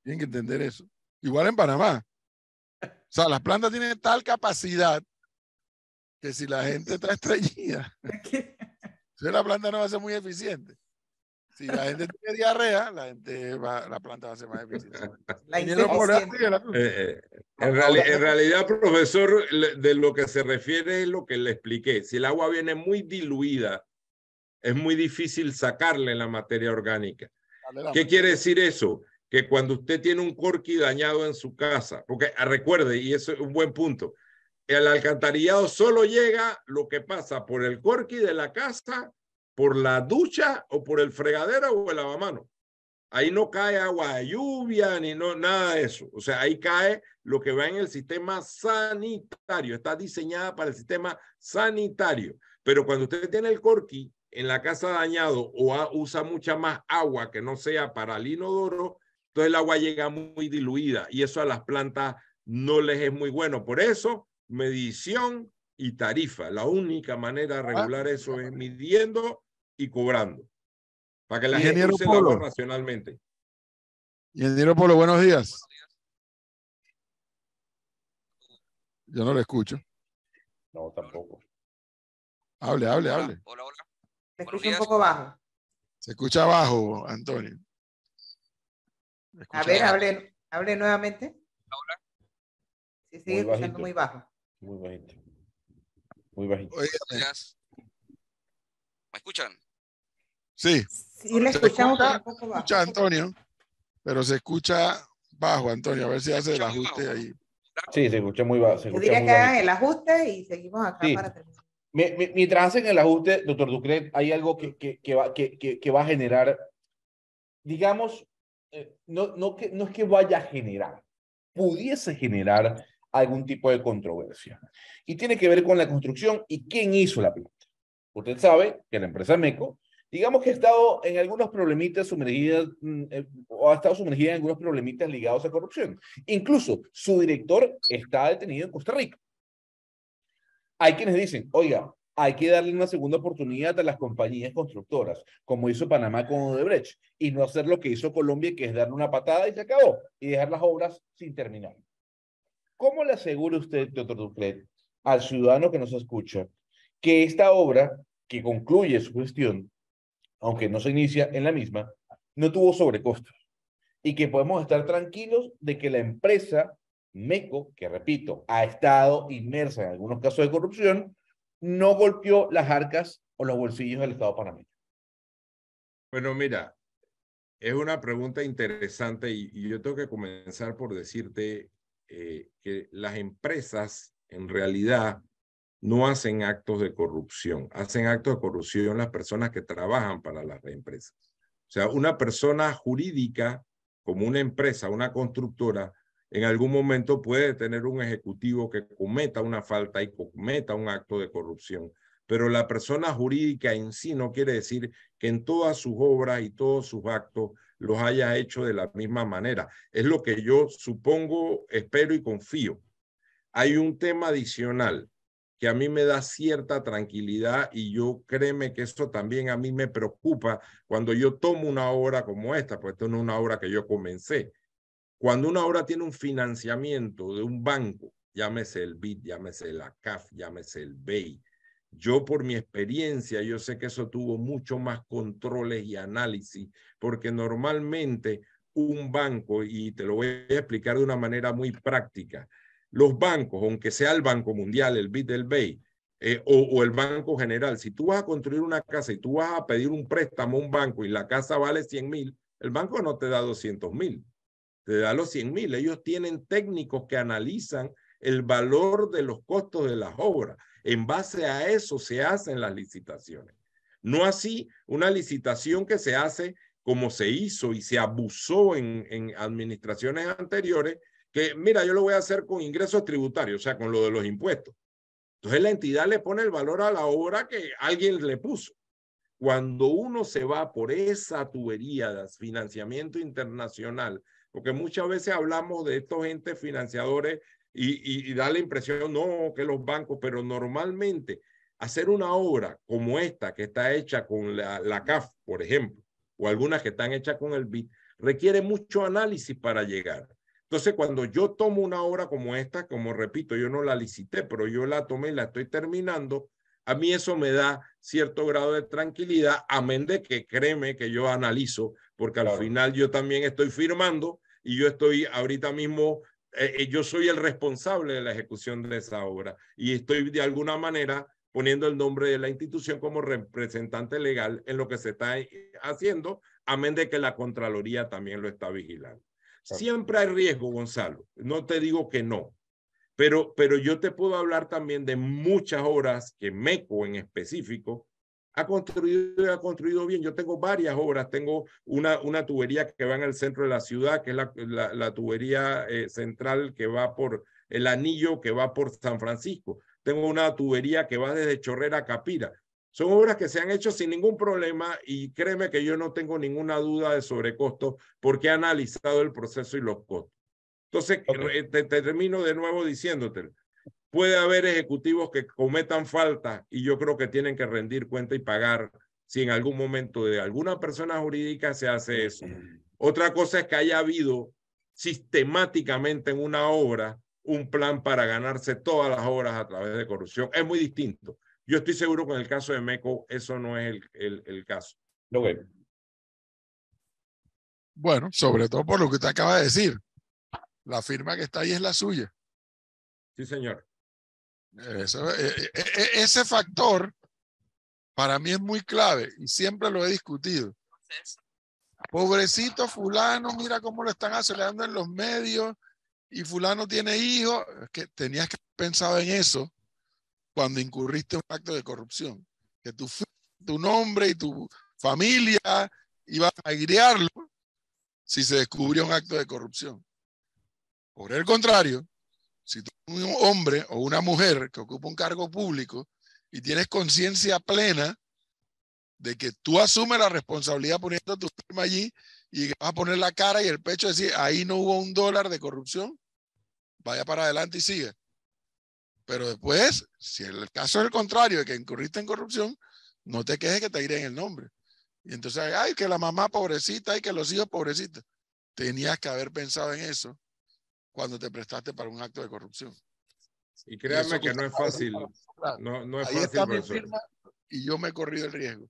Tienen que entender eso. Igual en Panamá. O sea, las plantas tienen tal capacidad que si la gente está estreñida, la planta no va a ser muy eficiente. Si la gente tiene diarrea, la planta va a ser más eficiente. En realidad, profesor, de lo que se refiere es lo que le expliqué. Si el agua viene muy diluida, es muy difícil sacarle la materia orgánica. ¿Qué quiere decir eso? que cuando usted tiene un corqui dañado en su casa, porque recuerde, y eso es un buen punto, el alcantarillado solo llega lo que pasa por el corqui de la casa, por la ducha o por el fregadero o el lavamanos. Ahí no cae agua de lluvia ni no, nada de eso. O sea, ahí cae lo que va en el sistema sanitario. Está diseñada para el sistema sanitario. Pero cuando usted tiene el corqui en la casa dañado o usa mucha más agua que no sea para el inodoro, entonces el agua llega muy diluida y eso a las plantas no les es muy bueno. Por eso, medición y tarifa. La única manera de regular eso es midiendo y cobrando. Para que la gente use el agua racionalmente. Ingeniero Polo, buenos días. Yo no le escucho. No, tampoco. Hable. Hola. Se escucha un poco bajo. Se escucha bajo, Antonio. A ver, hable nuevamente. Hola. Sí, sigue escuchando muy bajo. Muy bajito. Muy bajito. ¿Me escuchan? Sí. Sí, le escuchamos, pero un poco bajo. Escucha, Antonio, pero se escucha bajo, Antonio. A ver si hace el ajuste ahí. Sí, se escucha muy bajo. Yo diría que hagan el ajuste y seguimos acá para terminar. Mientras hacen el ajuste, doctor Ducret, hay algo que va a generar, digamos, no es que vaya a generar, pudiese generar algún tipo de controversia. Y tiene que ver con la construcción y quién hizo la planta. Usted sabe que la empresa MECO, digamos que ha estado en algunos problemitas sumergidas, o ha estado sumergida en algunos problemitas ligados a corrupción. Incluso su director está detenido en Costa Rica. Hay quienes dicen, oiga, hay que darle una segunda oportunidad a las compañías constructoras, como hizo Panamá con Odebrecht, y no hacer lo que hizo Colombia, que es darle una patada y se acabó, y dejar las obras sin terminar. ¿Cómo le asegura usted, doctor Ducret, al ciudadano que nos escucha, que esta obra, que concluye su gestión, aunque no se inicia en la misma, no tuvo sobrecostos? Y que podemos estar tranquilos de que la empresa MECO, que repito, ha estado inmersa en algunos casos de corrupción, no golpeó las arcas o los bolsillos del Estado panameño. Bueno, mira, es una pregunta interesante y yo tengo que comenzar por decirte que las empresas en realidad no hacen actos de corrupción, hacen actos de corrupción las personas que trabajan para las empresas. O sea, una persona jurídica como una empresa, una constructora, en algún momento puede tener un ejecutivo que cometa una falta y cometa un acto de corrupción, pero la persona jurídica en sí no quiere decir que en todas sus obras y todos sus actos los haya hecho de la misma manera. Es lo que yo supongo, espero y confío. Hay un tema adicional que a mí me da cierta tranquilidad y yo créeme que esto también a mí me preocupa cuando yo tomo una obra como esta, pues esto no es una obra que yo comencé. Cuando una obra tiene un financiamiento de un banco, llámese el BID, llámese la CAF, llámese el BEI, yo por mi experiencia, yo sé que eso tuvo mucho más controles y análisis, porque normalmente un banco, y te lo voy a explicar de una manera muy práctica, los bancos, aunque sea el Banco Mundial, el BID del BEI, o el Banco General, si tú vas a construir una casa y tú vas a pedir un préstamo a un banco y la casa vale 100,000, el banco no te da 200,000, te da los 100,000. Ellos tienen técnicos que analizan el valor de los costos de las obras. En base a eso se hacen las licitaciones. No así una licitación que se hace como se hizo y se abusó en administraciones anteriores, que mira, yo lo voy a hacer con ingresos tributarios, o sea, con lo de los impuestos. Entonces la entidad le pone el valor a la obra que alguien le puso. Cuando uno se va por esa tubería de financiamiento internacional, porque muchas veces hablamos de estos entes financiadores y da la impresión, no, que los bancos, pero normalmente hacer una obra como esta, que está hecha con la CAF, por ejemplo, o algunas que están hechas con el BID, requiere mucho análisis para llegar. Entonces, cuando yo tomo una obra como esta, como repito, yo no la licité, pero yo la tomé y la estoy terminando, a mí eso me da cierto grado de tranquilidad, amén de que créeme que yo analizo, porque al final yo también estoy firmando y yo estoy ahorita mismo, yo soy el responsable de la ejecución de esa obra y estoy de alguna manera poniendo el nombre de la institución como representante legal en lo que se está haciendo amén de que la Contraloría también lo está vigilando. Siempre hay riesgo, Gonzalo, no te digo que no, pero yo te puedo hablar también de muchas obras que MECO en específico ha construido bien. Yo tengo varias obras, tengo una tubería que va en el centro de la ciudad, que es la tubería central que va por el anillo que va por San Francisco. Tengo una tubería que va desde Chorrera a Capira. Son obras que se han hecho sin ningún problema y créeme que yo no tengo ninguna duda de sobrecosto porque he analizado el proceso y los costos. Entonces, te termino de nuevo diciéndote, puede haber ejecutivos que cometan falta y yo creo que tienen que rendir cuenta y pagar si en algún momento de alguna persona jurídica se hace eso. Otra cosa es que haya habido sistemáticamente en una obra un plan para ganarse todas las obras a través de corrupción. Es muy distinto. Yo estoy seguro que en el caso de MECO eso no es el caso. Okay. Bueno, sobre todo por lo que usted acaba de decir. La firma que está ahí es la suya. Sí, señor. Ese factor para mí es muy clave y siempre lo he discutido. Pobrecito fulano, mira cómo lo están acelerando en los medios y fulano tiene hijos. Es que tenías que haber pensado en eso cuando incurriste en un acto de corrupción. Que tu nombre y tu familia iban a guiarlo si se descubrió un acto de corrupción. Por el contrario, si tú eres un hombre o una mujer que ocupa un cargo público y tienes conciencia plena de que tú asumes la responsabilidad poniendo tu firma allí y que vas a poner la cara y el pecho y decir, ahí no hubo $1 de corrupción, vaya para adelante y siga. Pero después, si el caso es el contrario, de que incurriste en corrupción, no te quejes que te iré en el nombre. Y entonces, ay, que la mamá pobrecita, ay, que los hijos pobrecitos. Tenías que haber pensado en eso cuando te prestaste para un acto de corrupción. Y créanme que no es fácil. No es ahí fácil, está mi profesor. firma y yo me he corrido el riesgo.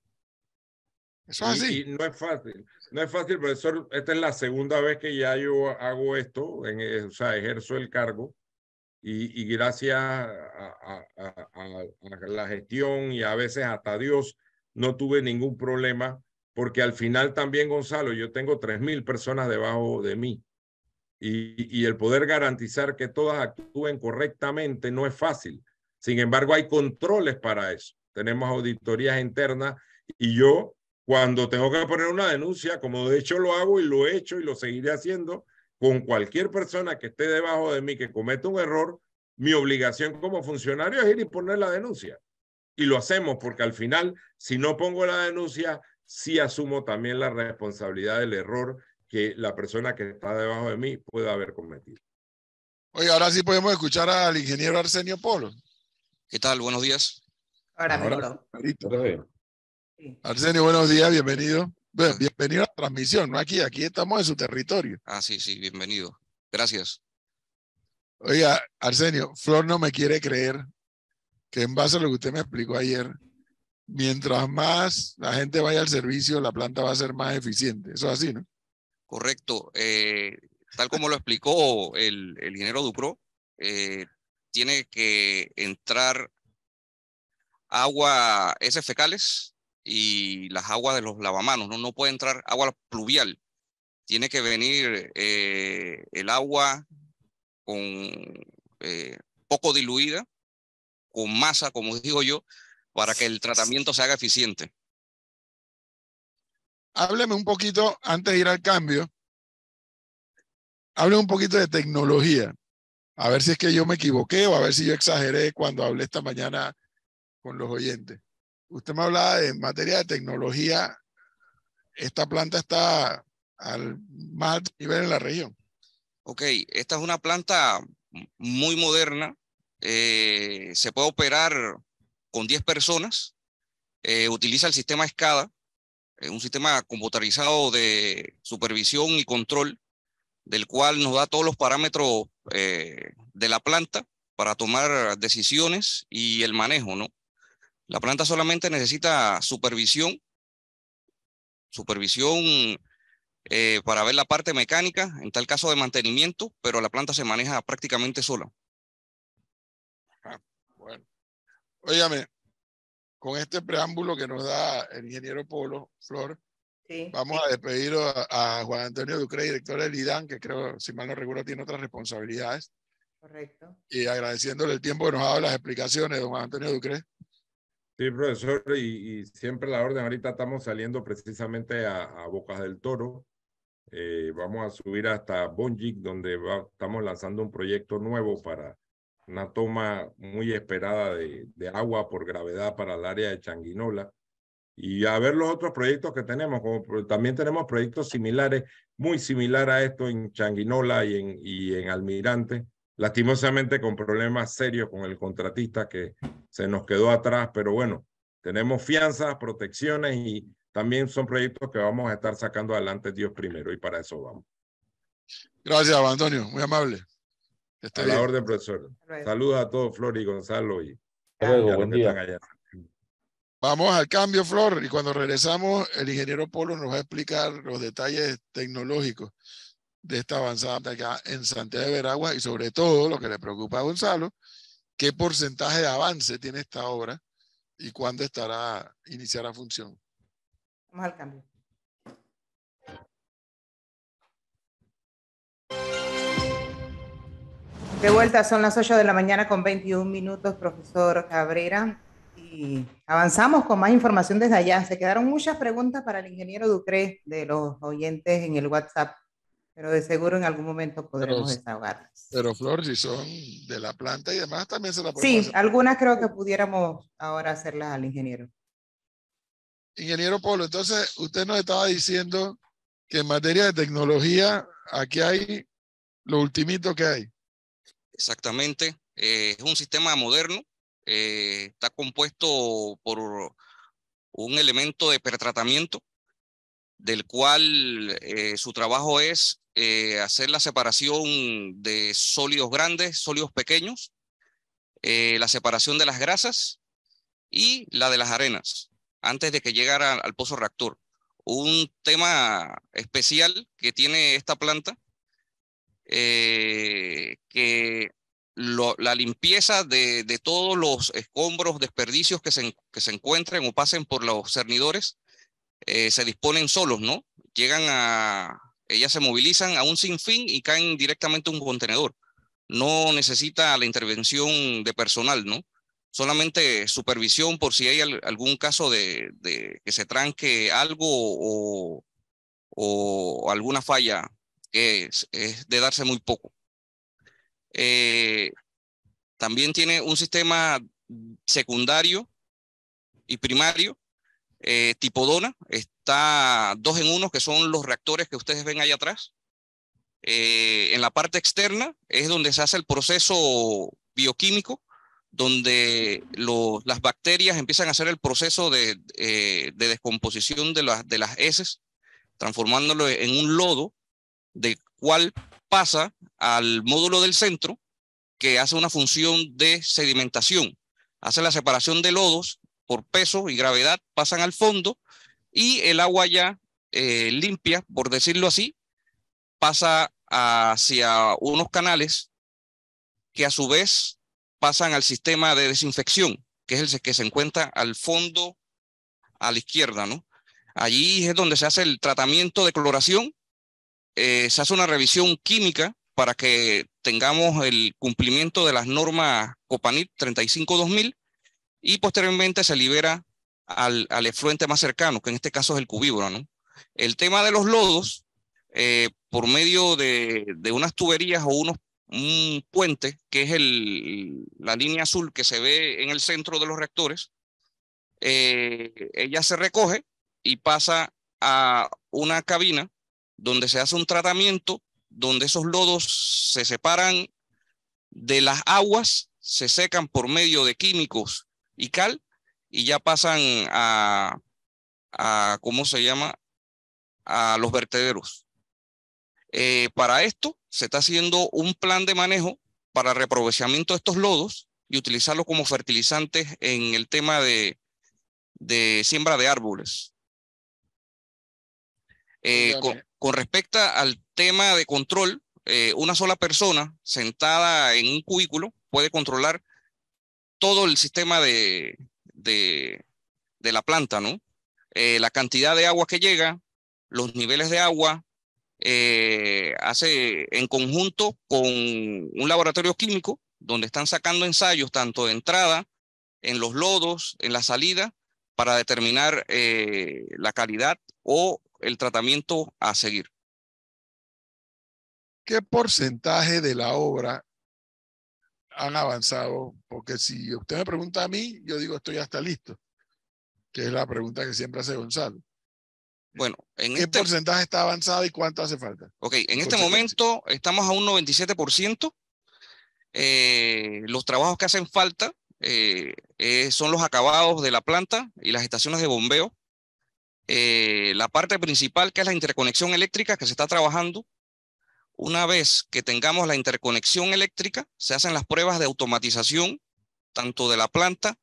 Eso es así. Y no es fácil. No es fácil, profesor. Esta es la segunda vez que ya yo hago esto, o sea, ejerzo el cargo. Y gracias a la gestión y a veces hasta Dios no tuve ningún problema, porque al final también, Gonzalo, yo tengo 3,000 personas debajo de mí. Y el poder garantizar que todas actúen correctamente no es fácil. Sin embargo, hay controles para eso. Tenemos auditorías internas y yo, cuando tengo que poner una denuncia, como de hecho lo hago y lo he hecho y lo seguiré haciendo, con cualquier persona que esté debajo de mí que cometa un error, mi obligación como funcionario es ir y poner la denuncia. Y lo hacemos porque al final, si no pongo la denuncia, sí asumo también la responsabilidad del error que la persona que está debajo de mí pueda haber cometido. Oye, ahora sí podemos escuchar al ingeniero Arsenio Polo. ¿Qué tal? Buenos días. Ahora mejor. Sí. Arsenio, buenos días, bienvenido. Bueno, bienvenido a la transmisión, no aquí estamos en su territorio. Ah, sí, bienvenido. Gracias. Oiga, Arsenio, Flor no me quiere creer que en base a lo que usted me explicó ayer, mientras más la gente vaya al servicio, la planta va a ser más eficiente. Eso es así, ¿no? Correcto. Tal como lo explicó el ingeniero Ducrot, tiene que entrar agua, heces fecales y las aguas de los lavamanos. No puede entrar agua pluvial. Tiene que venir el agua con poco diluida, con masa, como digo yo, para que el tratamiento se haga eficiente. Hábleme un poquito, antes de ir al cambio, hábleme un poquito de tecnología. A ver si es que yo me equivoqué o a ver si yo exageré cuando hablé esta mañana con los oyentes. Usted me hablaba de en materia de tecnología, esta planta está al más alto nivel en la región. Ok, esta es una planta muy moderna. Se puede operar con 10 personas. Utiliza el sistema SCADA, un sistema computarizado de supervisión y control, del cual nos da todos los parámetros de la planta para tomar decisiones y el manejo, ¿no? La planta solamente necesita supervisión para ver la parte mecánica, en tal caso de mantenimiento, pero la planta se maneja prácticamente sola. Bueno, óigame, con este preámbulo que nos da el ingeniero Polo, Flor, Sí, Vamos a despedir a Juan Antonio Ducre, director del IDAN, que creo, si mal no recuerdo, tiene otras responsabilidades. correcto. Y agradeciéndole el tiempo que nos ha dado las explicaciones, don Juan Antonio Ducre. Sí, profesor, y siempre la orden. Ahorita estamos saliendo precisamente a Bocas del Toro. Vamos a subir hasta Bonjic, donde estamos lanzando un proyecto nuevo para una toma muy esperada de agua por gravedad para el área de Changuinola. Y a ver los otros proyectos que tenemos, como también tenemos proyectos similares, muy similar a esto en Changuinola y en Almirante, lastimosamente con problemas serios con el contratista que se nos quedó atrás, pero bueno, tenemos fianzas, protecciones y también son proyectos que vamos a estar sacando adelante Dios primero y para eso vamos. Gracias, Juan Antonio, muy amable. Que esté A la bien. orden, profesor. Saludos a todos, Flor y Gonzalo y Hasta luego, a los buen que día. están allá. Vamos al cambio, Flor, y cuando regresamos, el ingeniero Polo nos va a explicar los detalles tecnológicos de esta avanzada acá en Santiago de Veraguas y sobre todo lo que le preocupa a Gonzalo, qué porcentaje de avance tiene esta obra y cuándo iniciará función. Vamos al cambio. De vuelta, son las 8 de la mañana con 21 minutos, profesor Cabrera. Y avanzamos con más información desde allá. Se quedaron muchas preguntas para el ingeniero Ducre de los oyentes en el WhatsApp, pero de seguro en algún momento podremos desahogarlas. Pero Flor, si son de la planta y demás, también se la podemos Sí, hacer. algunas creo que pudiéramos ahora hacerlas al ingeniero. Ingeniero Polo, entonces usted nos estaba diciendo que en materia de tecnología, aquí hay lo ultimito que hay. Exactamente. Es un sistema moderno. Está compuesto por un elemento de pretratamiento, del cual su trabajo es hacer la separación de sólidos grandes, sólidos pequeños, la separación de las grasas y la de las arenas, antes de que llegara al pozo reactor. Un tema especial que tiene esta planta, que la limpieza de todos los escombros, desperdicios que se encuentren o pasen por los cernidores, se disponen solos, ¿no? Ellas se movilizan a un sinfín y caen directamente a un contenedor. No necesita la intervención de personal, ¿no? Solamente supervisión por si hay algún caso de que se tranque algo o alguna falla, que es de darse muy poco. También tiene un sistema secundario y primario, tipo Dona. Está 2 en 1, que son los reactores que ustedes ven ahí atrás. En la parte externa es donde se hace el proceso bioquímico, donde las bacterias empiezan a hacer el proceso de descomposición de las heces, transformándolo en un lodo, del cual pasa al módulo del centro, que hace una función de sedimentación. Hace la separación de lodos por peso y gravedad, pasan al fondo y el agua ya limpia, por decirlo así, pasa hacia unos canales que a su vez pasan al sistema de desinfección, que es el que se encuentra al fondo a la izquierda, ¿no? Allí es donde se hace el tratamiento de cloración, se hace una revisión química para que tengamos el cumplimiento de las normas Copanit 35-2000 y posteriormente se libera al efluente más cercano, que en este caso es el cubíbora, ¿no? El tema de los lodos, por medio de unas tuberías o un puente, que es la línea azul que se ve en el centro de los reactores, ella se recoge y pasa a una cabina donde se hace un tratamiento, donde esos lodos se separan de las aguas, se secan por medio de químicos y cal, y ya pasan ¿cómo se llama?, a los vertederos. Para esto se está haciendo un plan de manejo para reaprovechamiento de estos lodos y utilizarlos como fertilizantes en el tema de siembra de árboles. Con respecto al tema de control, una sola persona sentada en un cubículo puede controlar todo el sistema de la planta, ¿no? La cantidad de agua que llega, los niveles de agua, hace en conjunto con un laboratorio químico donde están sacando ensayos tanto de entrada, en los lodos, en la salida, para determinar la calidad o el tratamiento a seguir. ¿Qué porcentaje de la obra han avanzado? Porque si usted me pregunta a mí, yo digo estoy hasta listo, que es la pregunta que siempre hace Gonzalo. Bueno, ¿Qué porcentaje está avanzado y cuánto hace falta? Ok, en este momento estamos a un 97%. Los trabajos que hacen falta son los acabados de la planta y las estaciones de bombeo. La parte principal, que es la interconexión eléctrica, que se está trabajando. Una vez que tengamos la interconexión eléctrica, se hacen las pruebas de automatización, tanto de la planta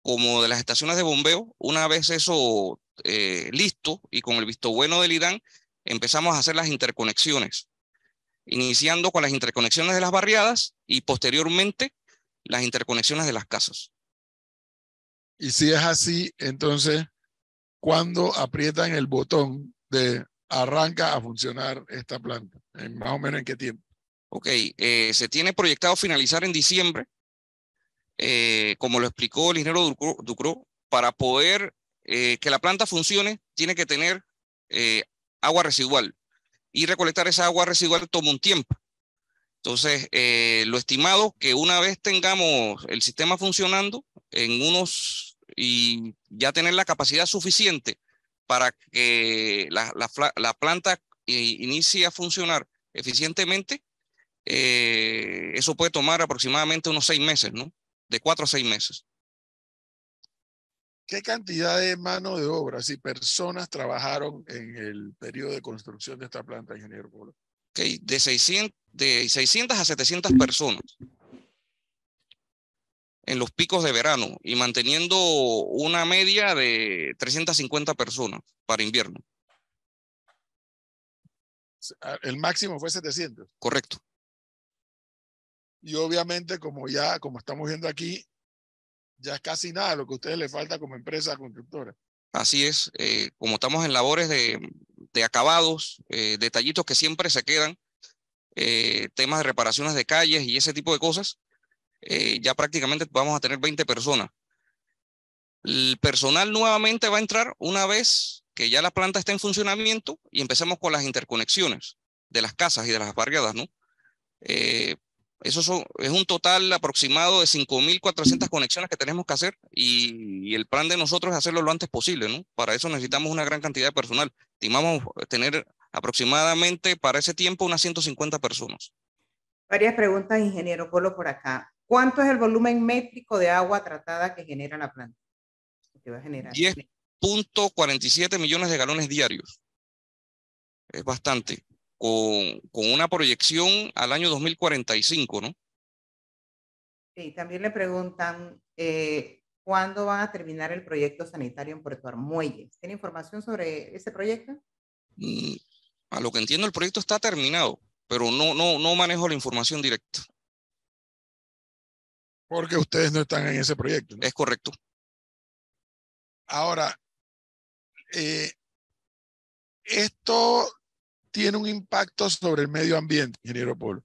como de las estaciones de bombeo. Una vez eso listo y con el visto bueno del IDAN, empezamos a hacer las interconexiones, iniciando con las interconexiones de las barriadas y posteriormente las interconexiones de las casas. Y si es así, entonces, ¿cuándo aprietan el botón de arranca a funcionar esta planta? ¿Más o menos en qué tiempo? Ok, se tiene proyectado finalizar en diciembre, como lo explicó el ingeniero Ducró, para poder que la planta funcione, tiene que tener agua residual, y recolectar esa agua residual toma un tiempo. Entonces, lo estimado que una vez tengamos el sistema funcionando y ya tener la capacidad suficiente para que la planta inicie a funcionar eficientemente, eso puede tomar aproximadamente unos 6 meses, ¿no? De 4 a 6 meses. ¿Qué cantidad de mano de obra y personas trabajaron en el periodo de construcción de esta planta, ingeniero Polo? Okay, de 600 a 700 personas en los picos de verano y manteniendo una media de 350 personas para invierno. El máximo fue 700. Correcto. Y obviamente, como estamos viendo aquí, ya es casi nada lo que a ustedes les falta como empresa constructora. Así es, como estamos en labores de acabados, detallitos que siempre se quedan, temas de reparaciones de calles y ese tipo de cosas, ya prácticamente vamos a tener 20 personas. El personal nuevamente va a entrar una vez que ya la planta está en funcionamiento y empecemos con las interconexiones de las casas y de las barriadas, ¿no? Es un total aproximado de 5.400 conexiones que tenemos que hacer y el plan de nosotros es hacerlo lo antes posible, ¿no? Para eso necesitamos una gran cantidad de personal. Estimamos tener aproximadamente para ese tiempo unas 150 personas. Varias preguntas, ingeniero Polo, por acá. ¿Cuánto es el volumen métrico de agua tratada que genera la planta? Que va a generar 10.47 millones de galones diarios. Es bastante. Con una proyección al año 2045, ¿no? Sí, también le preguntan cuándo van a terminar el proyecto sanitario en Puerto Armuelles. ¿Tiene información sobre ese proyecto? A lo que entiendo, el proyecto está terminado, pero no manejo la información directa. Porque ustedes no están en ese proyecto, ¿no? Es correcto. Ahora, esto tiene un impacto sobre el medio ambiente, ingeniero Polo.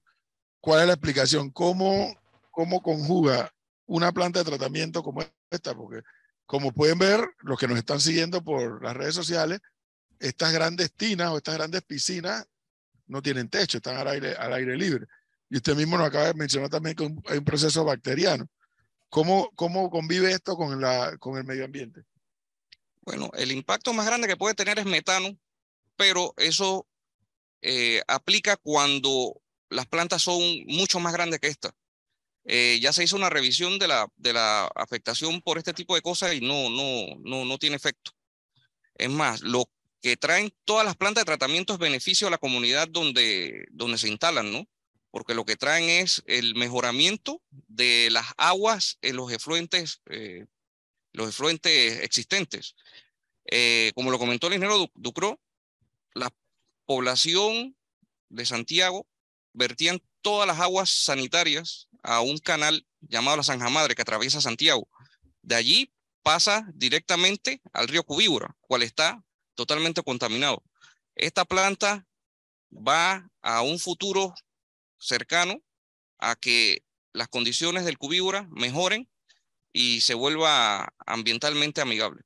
¿Cuál es la explicación? ¿Cómo conjuga una planta de tratamiento como esta? Porque como pueden ver, los que nos están siguiendo por las redes sociales, estas grandes tinas o estas grandes piscinas no tienen techo, están al aire libre. Y usted mismo nos acaba de mencionar también que hay un proceso bacteriano. ¿Cómo convive esto con el medio ambiente? Bueno, el impacto más grande que puede tener es metano, pero eso aplica cuando las plantas son mucho más grandes que esta. Ya se hizo una revisión de la afectación por este tipo de cosas y no tiene efecto. Es más, lo que traen todas las plantas de tratamiento es beneficio a la comunidad donde se instalan, ¿no? Porque lo que traen es el mejoramiento de las aguas en los efluentes existentes. Como lo comentó el ingeniero Ducró, la población de Santiago vertían todas las aguas sanitarias a un canal llamado la Zanja Madre que atraviesa Santiago. De allí pasa directamente al río Cubíbora, cual está totalmente contaminado. Esta planta va a un futuro cercano a que las condiciones del Cubíbora mejoren y se vuelva ambientalmente amigable.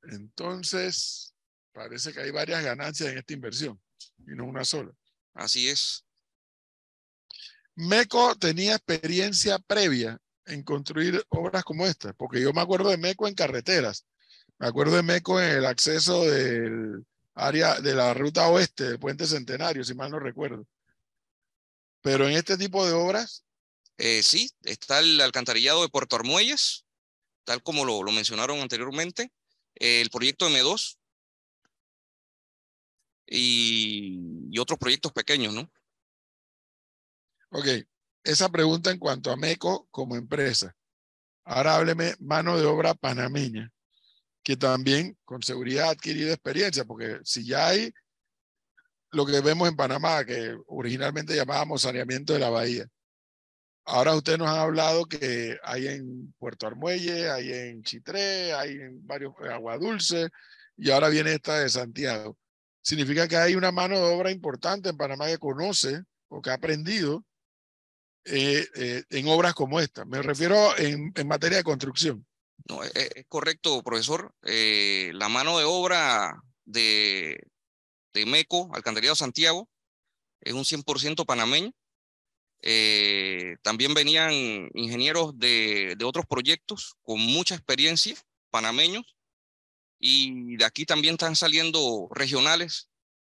Entonces, parece que hay varias ganancias en esta inversión y no una sola. Así es. MECO tenía experiencia previa en construir obras como esta, porque yo me acuerdo de MECO en carreteras, me acuerdo de MECO en el acceso del área de la ruta oeste del Puente Centenario, si mal no recuerdo. Pero en este tipo de obras, Sí, está el alcantarillado de Puerto Armuelles, tal como lo mencionaron anteriormente, el proyecto M2 y otros proyectos pequeños, ¿no? ok, esa pregunta en cuanto a MECO como empresa. Ahora hábleme mano de obra panameña, que también con seguridad ha adquirido experiencia, porque si ya hay lo que vemos en Panamá, que originalmente llamábamos saneamiento de la bahía. Ahora usted nos ha hablado que hay en Puerto Armuelle, hay en Chitré, hay en varios, en Agua Dulce, y ahora viene esta de Santiago. Significa que hay una mano de obra importante en Panamá que conoce o que ha aprendido en obras como esta. Me refiero en materia de construcción. No, es correcto, profesor. La mano de obra de MECO, Alcantarillado Santiago, es un 100% panameño. También venían ingenieros de otros proyectos con mucha experiencia, panameños, y de aquí también están saliendo regionales,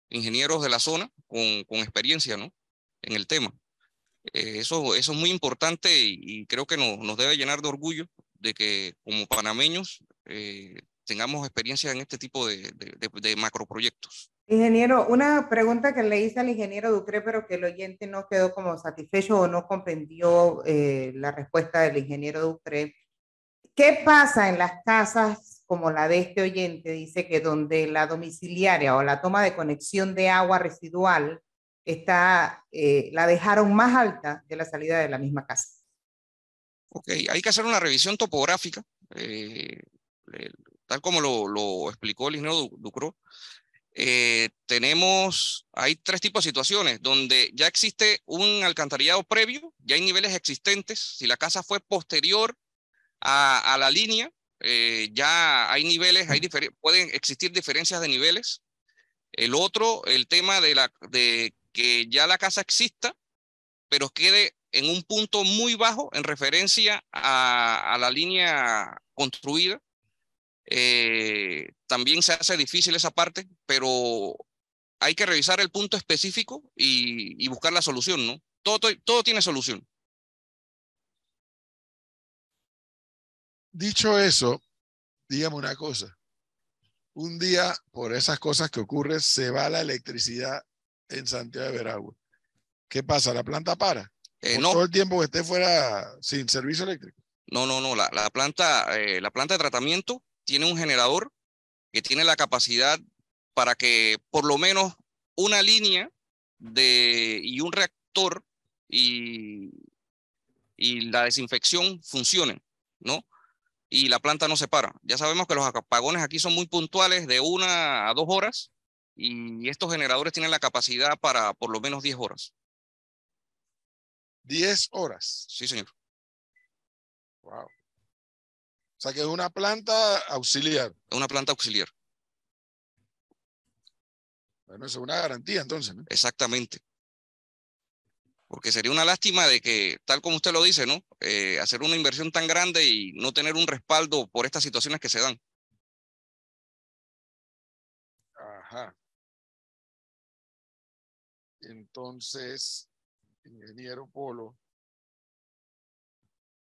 ingenieros de la zona con experiencia, ¿no? En el tema. Eso es muy importante y creo que nos debe llenar de orgullo de que como panameños tengamos experiencia en este tipo de macroproyectos. Ingeniero, una pregunta que le hice al ingeniero Ducre, pero que el oyente no quedó como satisfecho o no comprendió la respuesta del ingeniero Ducre. ¿Qué pasa en las casas como la de este oyente? Dice que donde la domiciliaria o la toma de conexión de agua residual está, la dejaron más alta de la salida de la misma casa. Ok, hay que hacer una revisión topográfica, tal como lo explicó el ingeniero Ducro. Hay tres tipos de situaciones donde ya existe un alcantarillado previo, ya hay niveles existentes. Si la casa fue posterior a la línea, ya hay niveles, pueden existir diferencias de niveles. El otro, el tema de que ya la casa exista, pero quede en un punto muy bajo en referencia a la línea construida. También se hace difícil esa parte, pero hay que revisar el punto específico y buscar la solución, ¿no? Todo tiene solución. Dicho eso, dígame una cosa. Un día, por esas cosas que ocurren, se va la electricidad en Santiago de Veragua. ¿Qué pasa? ¿La planta para? Por No, todo el tiempo que esté fuera sin servicio eléctrico. no. La planta de tratamiento tiene un generador que tiene la capacidad para que por lo menos una línea y un reactor y la desinfección funcionen, ¿no? Y la planta no se para. Ya sabemos que los apagones aquí son muy puntuales, de 1 a 2 horas, y estos generadores tienen la capacidad para por lo menos 10 horas. 10 horas. Sí, señor. Wow. O sea que es una planta auxiliar. Es una planta auxiliar. Bueno, eso es una garantía entonces, ¿no? Exactamente. Porque sería una lástima de que, tal como usted lo dice, ¿no? Hacer una inversión tan grande y no tener un respaldo por estas situaciones que se dan. Ajá. Entonces, ingeniero Polo,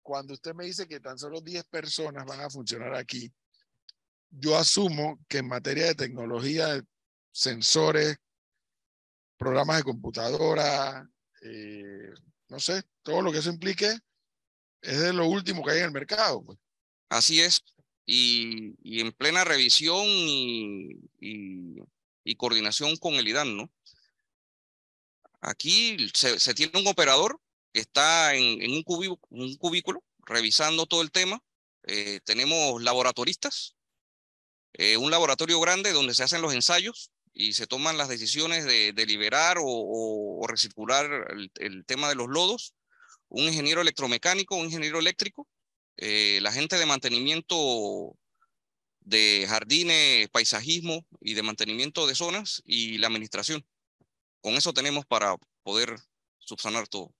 cuando usted me dice que tan solo 10 personas van a funcionar aquí, yo asumo que en materia de tecnología, sensores, programas de computadora, no sé, todo lo que eso implique es de lo último que hay en el mercado. Pues. Así es. Y en plena revisión y coordinación con el IDAN, ¿no? Aquí se tiene un operador que está en un cubículo revisando todo el tema. Tenemos laboratoristas un laboratorio grande donde se hacen los ensayos y se toman las decisiones de liberar o recircular el tema de los lodos, un ingeniero electromecánico, un ingeniero eléctrico, la gente de mantenimiento de jardines, paisajismo y de mantenimiento de zonas y la administración. Con eso tenemos para poder subsanar todo.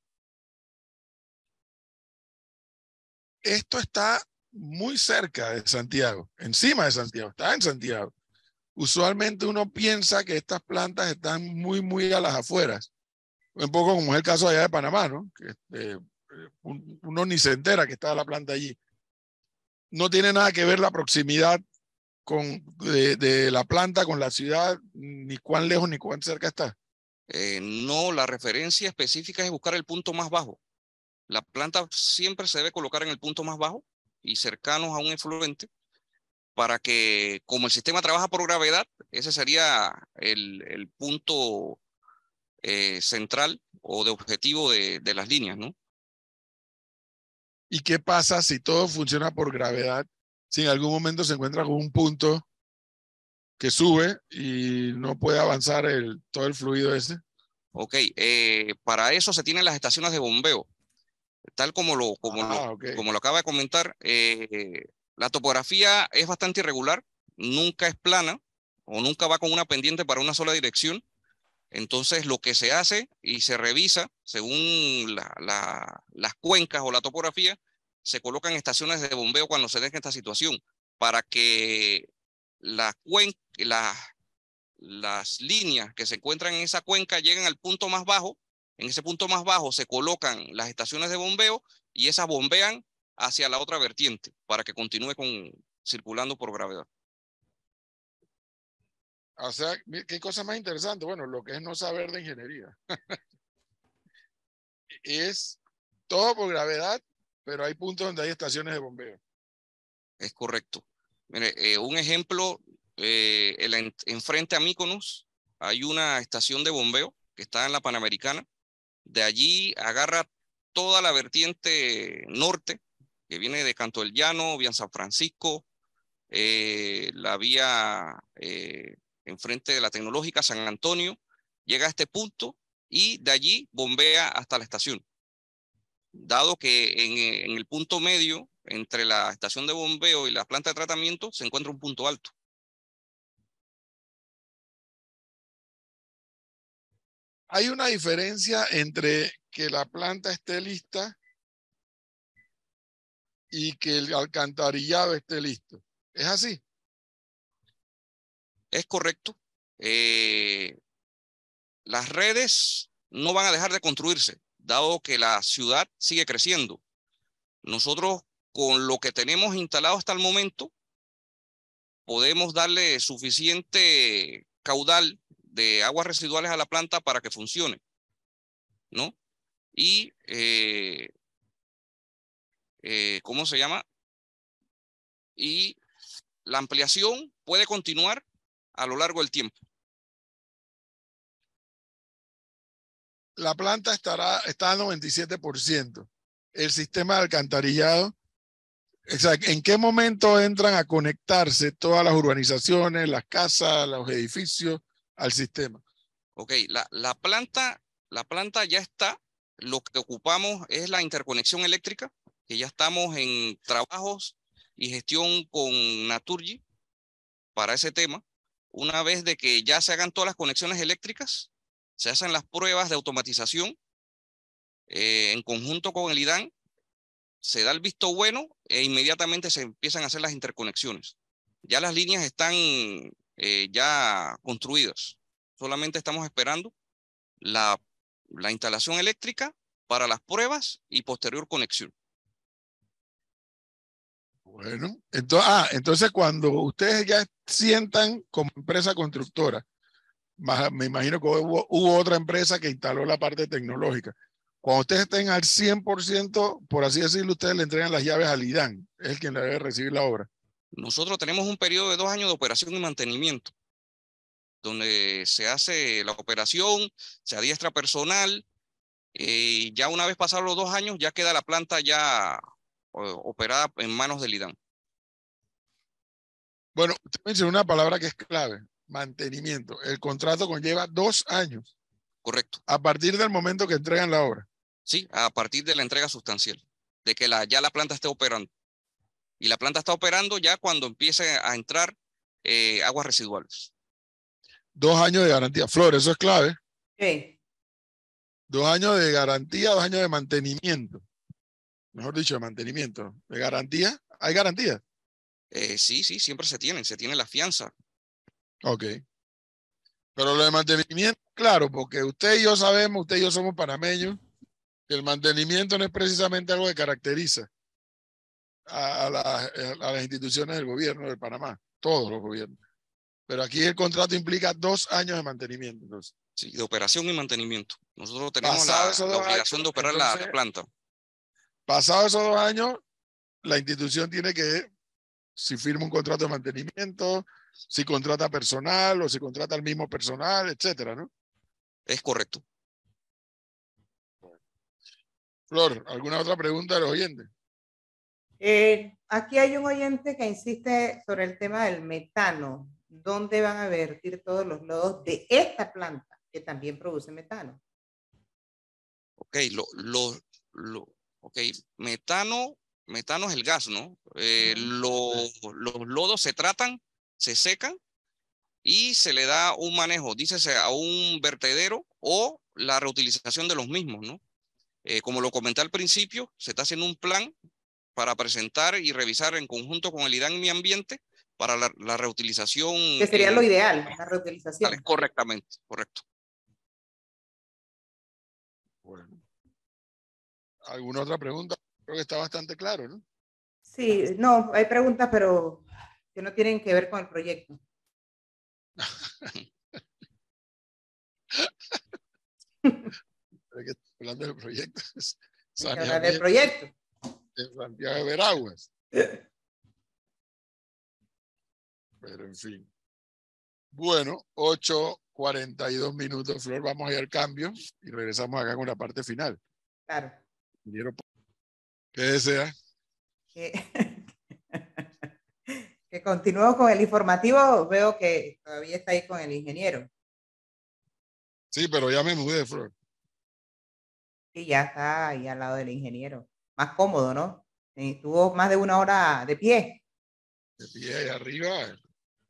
Esto está muy cerca de Santiago, encima de Santiago, está en Santiago. Usualmente uno piensa que estas plantas están muy a las afueras. Un poco como es el caso allá de Panamá, ¿no? Que uno ni se entera que está la planta allí. No tiene nada que ver la proximidad de la planta con la ciudad, ni cuán lejos ni cuán cerca está. No, la referencia específica es buscar el punto más bajo. La planta siempre se debe colocar en el punto más bajo y cercanos a un efluente para que, como el sistema trabaja por gravedad, ese sería el punto central o de objetivo de las líneas, ¿no? ¿Y qué pasa si todo funciona por gravedad? Si en algún momento se encuentra con un punto que sube y no puede avanzar todo el fluido ese. Ok, para eso se tienen las estaciones de bombeo. Tal como lo acaba de comentar, la topografía es bastante irregular, nunca es plana o nunca va con una pendiente para una sola dirección. Entonces, lo que se hace y se revisa según las cuencas o la topografía, se colocan estaciones de bombeo cuando se deja esta situación para que las líneas que se encuentran en esa cuenca lleguen al punto más bajo. En ese punto más bajo se colocan las estaciones de bombeo y esas bombean hacia la otra vertiente para que continúe circulando por gravedad. O sea, qué cosa más interesante. Bueno, lo que es no saber de ingeniería. Es todo por gravedad, pero hay puntos donde hay estaciones de bombeo. Es correcto. Mire, un ejemplo, enfrente a Míconos hay una estación de bombeo que está en la Panamericana. De allí agarra toda la vertiente norte, que viene de Canto del Llano, vía San Francisco, la vía enfrente de la Tecnológica, San Antonio, llega a este punto y de allí bombea hasta la estación. Dado que en el punto medio, entre la estación de bombeo y la planta de tratamiento, se encuentra un punto alto. Hay una diferencia entre que la planta esté lista y que el alcantarillado esté listo. ¿Es así? Es correcto. Las redes no van a dejar de construirse, dado que la ciudad sigue creciendo. Nosotros, con lo que tenemos instalado hasta el momento, podemos darle suficiente caudal de aguas residuales a la planta para que funcione, ¿no? Y, ¿cómo se llama? Y la ampliación puede continuar a lo largo del tiempo. La planta está al 97%. El sistema de alcantarillado, o sea, ¿en qué momento entran a conectarse todas las urbanizaciones, las casas, los edificios al sistema? Ok, la planta ya está. Lo que ocupamos es la interconexión eléctrica, que ya estamos en trabajos y gestión con Naturgy para ese tema. Una vez de que ya se hagan todas las conexiones eléctricas, se hacen las pruebas de automatización en conjunto con el IDAN, se da el visto bueno e inmediatamente se empiezan a hacer las interconexiones. Ya las líneas están ya construidas. Solamente estamos esperando la instalación eléctrica para las pruebas y posterior conexión. Bueno, entonces cuando ustedes ya sientan como empresa constructora, me imagino que hubo otra empresa que instaló la parte tecnológica. Cuando ustedes estén al 100%, por así decirlo, ustedes le entregan las llaves al IDAN, es el quien le debe recibir la obra. Nosotros tenemos un periodo de 2 años de operación y mantenimiento, donde se hace la operación, se adiestra personal, ya una vez pasados los 2 años, ya queda la planta ya operada en manos del IDAN. Bueno, usted mencionó una palabra que es clave, mantenimiento. El contrato conlleva 2 años Correcto. a partir del momento que entregan la obra. Sí, a partir de la entrega sustancial, de que ya la planta esté operando. Y la planta está operando ya cuando empiece a entrar aguas residuales. 2 años de garantía. Flor, eso es clave. Sí. 2 años de garantía, 2 años de mantenimiento. Mejor dicho, de mantenimiento. De garantía, ¿hay garantía? Sí, siempre se tiene la fianza. Ok. Pero lo de mantenimiento, claro, porque usted y yo sabemos, usted y yo somos panameños, que el mantenimiento no es precisamente algo que caracteriza a las instituciones del gobierno de Panamá, todos los gobiernos. Pero aquí el contrato implica 2 años de mantenimiento. Entonces, Sí, de operación y mantenimiento. Nosotros tenemos pasado esos la 2 obligación años, de operar la entonces, planta. pasado esos 2 años, la institución tiene que, si firma un contrato de mantenimiento, si contrata personal o si contrata al mismo personal, etcétera, ¿no? Es correcto. Flor, ¿alguna otra pregunta de los oyentes? Aquí hay un oyente que insiste sobre el tema del metano. ¿Dónde van a vertir todos los lodos de esta planta que también produce metano? Ok, okay. Metano es el gas, ¿no? Los lodos se tratan, se secan y se le da un manejo, dícese a un vertedero o la reutilización de los mismos, ¿no? Como lo comenté al principio, se está haciendo un plan para presentar y revisar en conjunto con el IDAN y Mi Ambiente para la reutilización. Que sería lo ideal, la reutilización. Correctamente, correcto. Bueno. ¿Alguna otra pregunta? Creo que está bastante claro, ¿no? Sí, no, hay preguntas, pero que no tienen que ver con el proyecto. Hablando del proyecto. Hay que hablar del proyecto. De Santiago de Veraguas. Pero en fin. Bueno, 8:42 minutos, Flor. Vamos a ir al cambio y regresamos acá con la parte final. Claro. ¿Qué desea? Que continuemos con el informativo. Veo que todavía está ahí con el ingeniero. Sí, pero ya me mudé, Flor. Sí, ya está ahí al lado del ingeniero. Más cómodo, ¿no? Estuvo más de 1 hora de pie. De pie ahí arriba.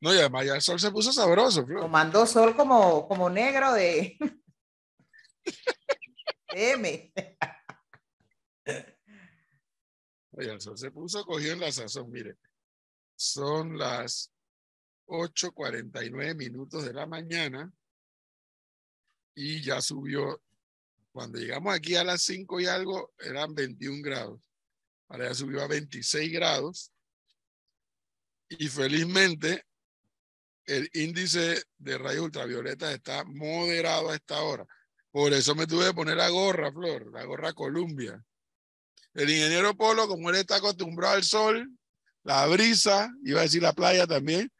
No, y además ya el sol se puso sabroso, Flor. Tomando sol como negro de M. Oye, el sol se puso cogido en la sazón. Mire, son las 8:49 minutos de la mañana y ya subió. Cuando llegamos aquí a las 5 y algo, eran 21 grados. Ahora ya subió a 26 grados. Y felizmente, el índice de rayos ultravioletas está moderado a esta hora. Por eso me tuve que poner la gorra, Flor, la gorra Columbia. El ingeniero Polo, como él está acostumbrado al sol, la brisa, iba a decir la playa también,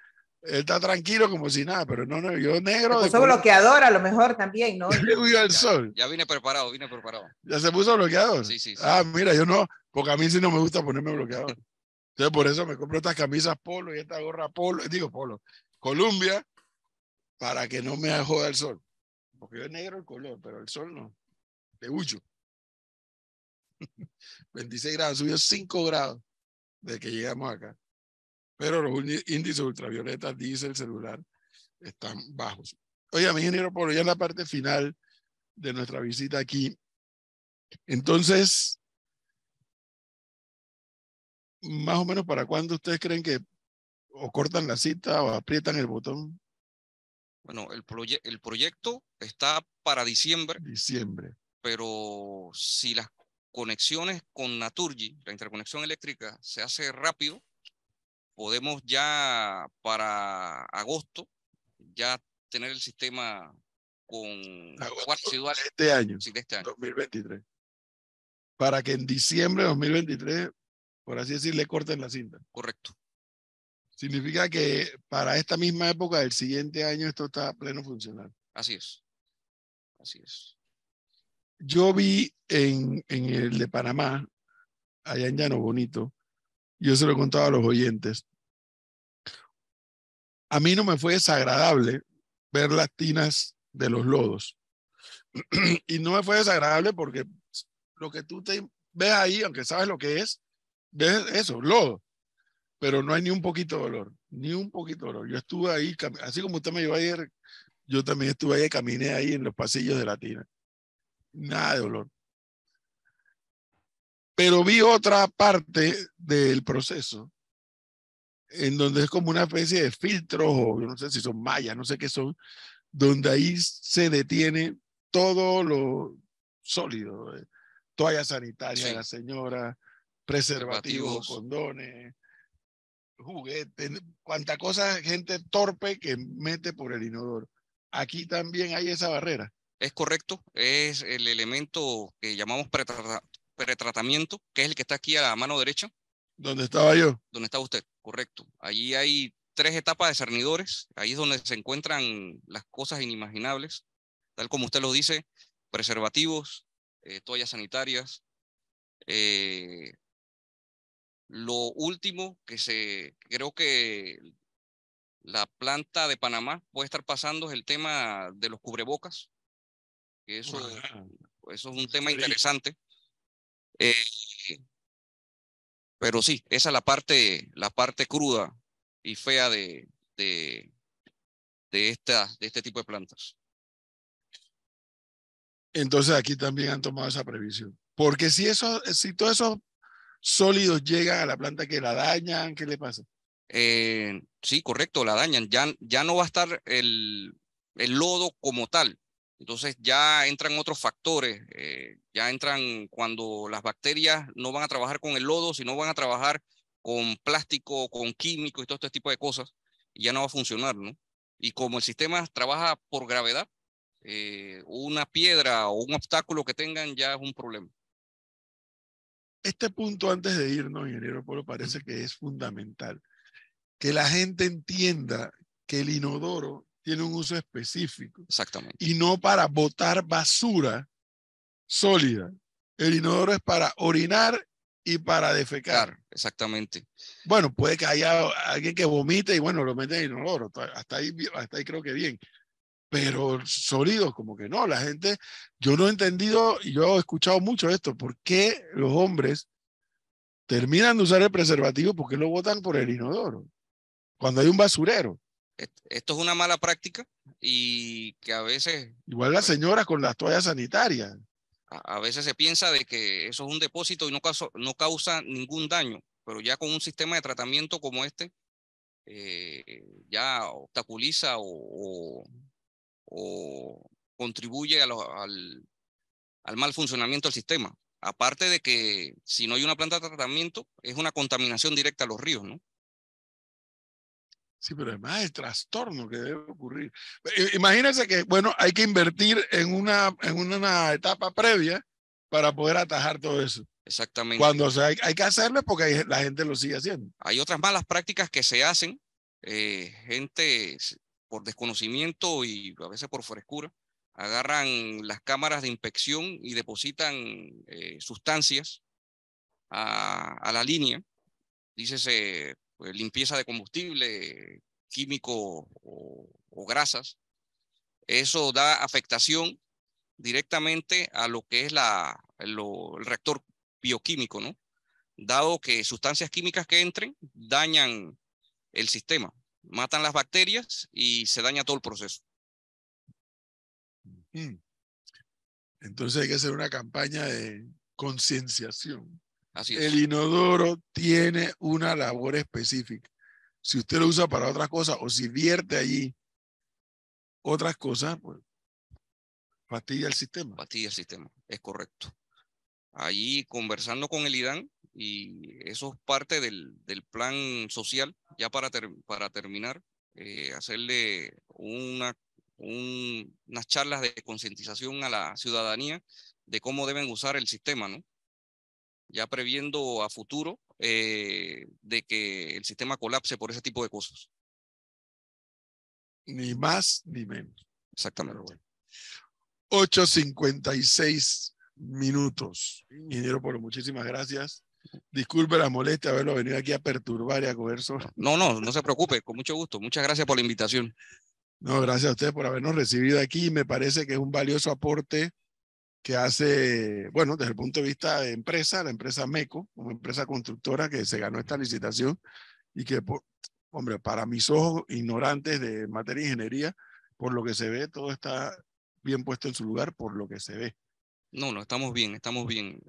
él está tranquilo como si nada, pero no, yo negro. Se puso bloqueador a lo mejor también, ¿no? Yo al sol. Ya vine preparado. ¿Ya se puso bloqueador? Sí. Ah, mira, yo no, porque a mí sí no me gusta ponerme bloqueador. Entonces por eso me compro estas camisas Polo y esta gorra Polo, Polo, Columbia, para que no me joda el sol. Porque yo es negro el color, pero el sol no. De hucho. 26 grados, subió 5 grados desde que llegamos acá. Pero los índices ultravioletas, dice el celular, están bajos. Oye, mi ingeniero Polo, ya en la parte final de nuestra visita aquí. Entonces, más o menos, ¿para cuándo ustedes creen que o cortan la cita o aprietan el botón? Bueno, el proyecto está para diciembre. Pero si las conexiones con Naturgy, la interconexión eléctrica, se hace rápido, podemos ya para agosto ya tener el sistema con aguas residuales de este año, sí, de este año, 2023. Para que en diciembre de 2023, por así decir, le corten la cinta. Correcto. Significa que para esta misma época del siguiente año esto está pleno funcional. Así es. Yo vi en el de Panamá, allá en Llano Bonito, yo se lo he contado a los oyentes, a mí no me fue desagradable ver las tinas de los lodos. Y no me fue desagradable porque lo que tú te ves ahí, aunque sabes lo que es, ves eso, lodo. Pero no hay ni un poquito de olor, ni un poquito de olor. Yo estuve ahí, así como usted me llevó ayer, yo también estuve ahí, caminé ahí en los pasillos de la tina. Nada de olor. Pero vi otra parte del proceso, en donde es como una especie de filtros, o yo no sé si son mallas, no sé qué son, donde ahí se detiene todo lo sólido. Toalla sanitaria de Sí, la señora, preservativos o preservativos. condones, juguetes, cuánta cosa gente torpe que mete por el inodoro. Aquí también hay esa barrera. Es correcto, es el elemento que llamamos pretratamiento, que es el que está aquí a la mano derecha, Donde estaba yo. donde está usted, correcto. Allí hay 3 etapas de cernidores, ahí es donde se encuentran las cosas inimaginables, tal como usted lo dice, preservativos, toallas sanitarias. Lo último creo que la planta de Panamá puede estar pasando es el tema de los cubrebocas, que eso es un tema interesante. Eh, pero sí, esa es la parte cruda y fea de, de este tipo de plantas. Entonces aquí también han tomado esa previsión. Porque si todos esos sólidos llegan a la planta, que la dañan, ¿qué le pasa? Sí, correcto, la dañan. Ya no va a estar el lodo como tal. Entonces ya entran otros factores, ya entran cuando las bacterias no van a trabajar con el lodo, sino van a trabajar con plástico, con químicos y todo este tipo de cosas, y ya no va a funcionar, ¿no? Y como el sistema trabaja por gravedad, una piedra o un obstáculo que tengan ya es un problema. Este punto antes de irnos, ingeniero Polo, parece que es fundamental. Que la gente entienda que el inodoro tiene un uso específico Exactamente. y no para botar basura sólida. El inodoro es para orinar y para defecar. Claro, exactamente. Bueno, puede que haya alguien que vomite y bueno, lo mete en el inodoro. Hasta ahí creo que bien. Pero sólidos, como que no. La gente, yo no he entendido, y yo he escuchado mucho esto, ¿por qué los hombres terminan de usar el preservativo? ¿Por qué lo botan por el inodoro? Cuando hay un basurero. Esto es una mala práctica y que a veces, Igual las señoras con las toallas sanitarias. a veces se piensa de que eso es un depósito y no causa ningún daño, pero ya con un sistema de tratamiento como este, ya obstaculiza o contribuye al mal funcionamiento del sistema. Aparte de que si no hay una planta de tratamiento, es una contaminación directa a los ríos, ¿no? Sí, pero además el trastorno que debe ocurrir. Imagínense que, bueno, hay que invertir en una etapa previa para poder atajar todo eso. Exactamente. Cuando hay que hacerlo es porque la gente lo sigue haciendo. Hay otras malas prácticas que se hacen, gente por desconocimiento y a veces por frescura, agarran las cámaras de inspección y depositan sustancias a la línea, dícese pues, limpieza de combustible, químico o grasas. Eso da afectación directamente a lo que es el reactor bioquímico, ¿no? Dado que sustancias químicas que entren dañan el sistema, matan las bacterias y se daña todo el proceso. Entonces hay que hacer una campaña de concienciación. Así El es. inodoro tiene una labor específica. Si usted lo usa para otras cosas o si vierte allí otras cosas, pues fastidia el sistema. Fastidia el sistema, es correcto. Allí conversando con el IDAN, y eso es parte del plan social, ya para terminar, hacerle unas charlas de concientización a la ciudadanía de cómo deben usar el sistema, ¿no? Ya previendo a futuro de que el sistema colapse por ese tipo de cosas. Ni más ni menos. Exactamente. Bueno. 8:56 minutos. Ingeniero Polo, muchísimas gracias. Disculpe la molestia haberlo venido aquí a perturbar y a coger sol. No se preocupe, con mucho gusto. Muchas gracias por la invitación. No, gracias a ustedes por habernos recibido aquí. Me parece que es un valioso aporte que hace, bueno, desde el punto de vista de empresa, la empresa MECO, como empresa constructora que se ganó esta licitación y que, hombre, para mis ojos ignorantes de materia de ingeniería, por lo que se ve, todo está bien puesto en su lugar por lo que se ve. No, estamos bien, estamos bien.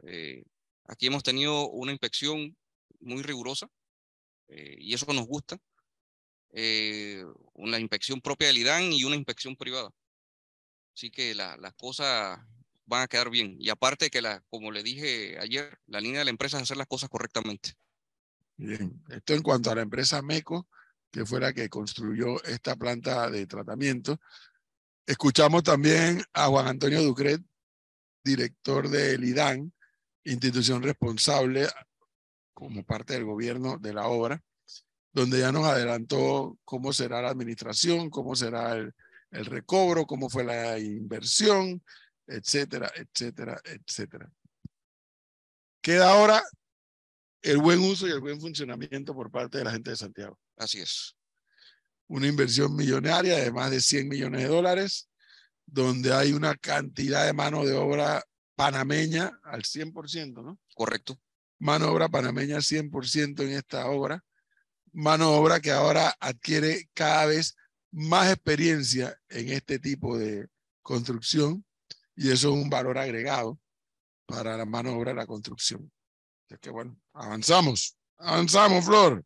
Aquí hemos tenido una inspección muy rigurosa y eso nos gusta. Una inspección propia del IDAN y una inspección privada. Así que las cosas van a quedar bien. Y aparte que, como le dije ayer, la línea de la empresa es hacer las cosas correctamente. Bien, esto en cuanto a la empresa MECO, que fue la que construyó esta planta de tratamiento. Escuchamos también a Juan Antonio Ducret, director del IDAN, institución responsable como parte del gobierno de la obra, donde ya nos adelantó cómo será la administración, cómo será el recobro, cómo fue la inversión, etcétera, etcétera, etcétera. Queda ahora el buen uso y el buen funcionamiento por parte de la gente de Santiago. Así es. Una inversión millonaria de más de 100 millones de dólares, donde hay una cantidad de mano de obra panameña al 100%, ¿no? Correcto. Mano de obra panameña al 100% en esta obra. Mano de obra que ahora adquiere cada vez más experiencia en este tipo de construcción y eso es un valor agregado para la mano de obra de la construcción. Es que bueno, avanzamos, Flor.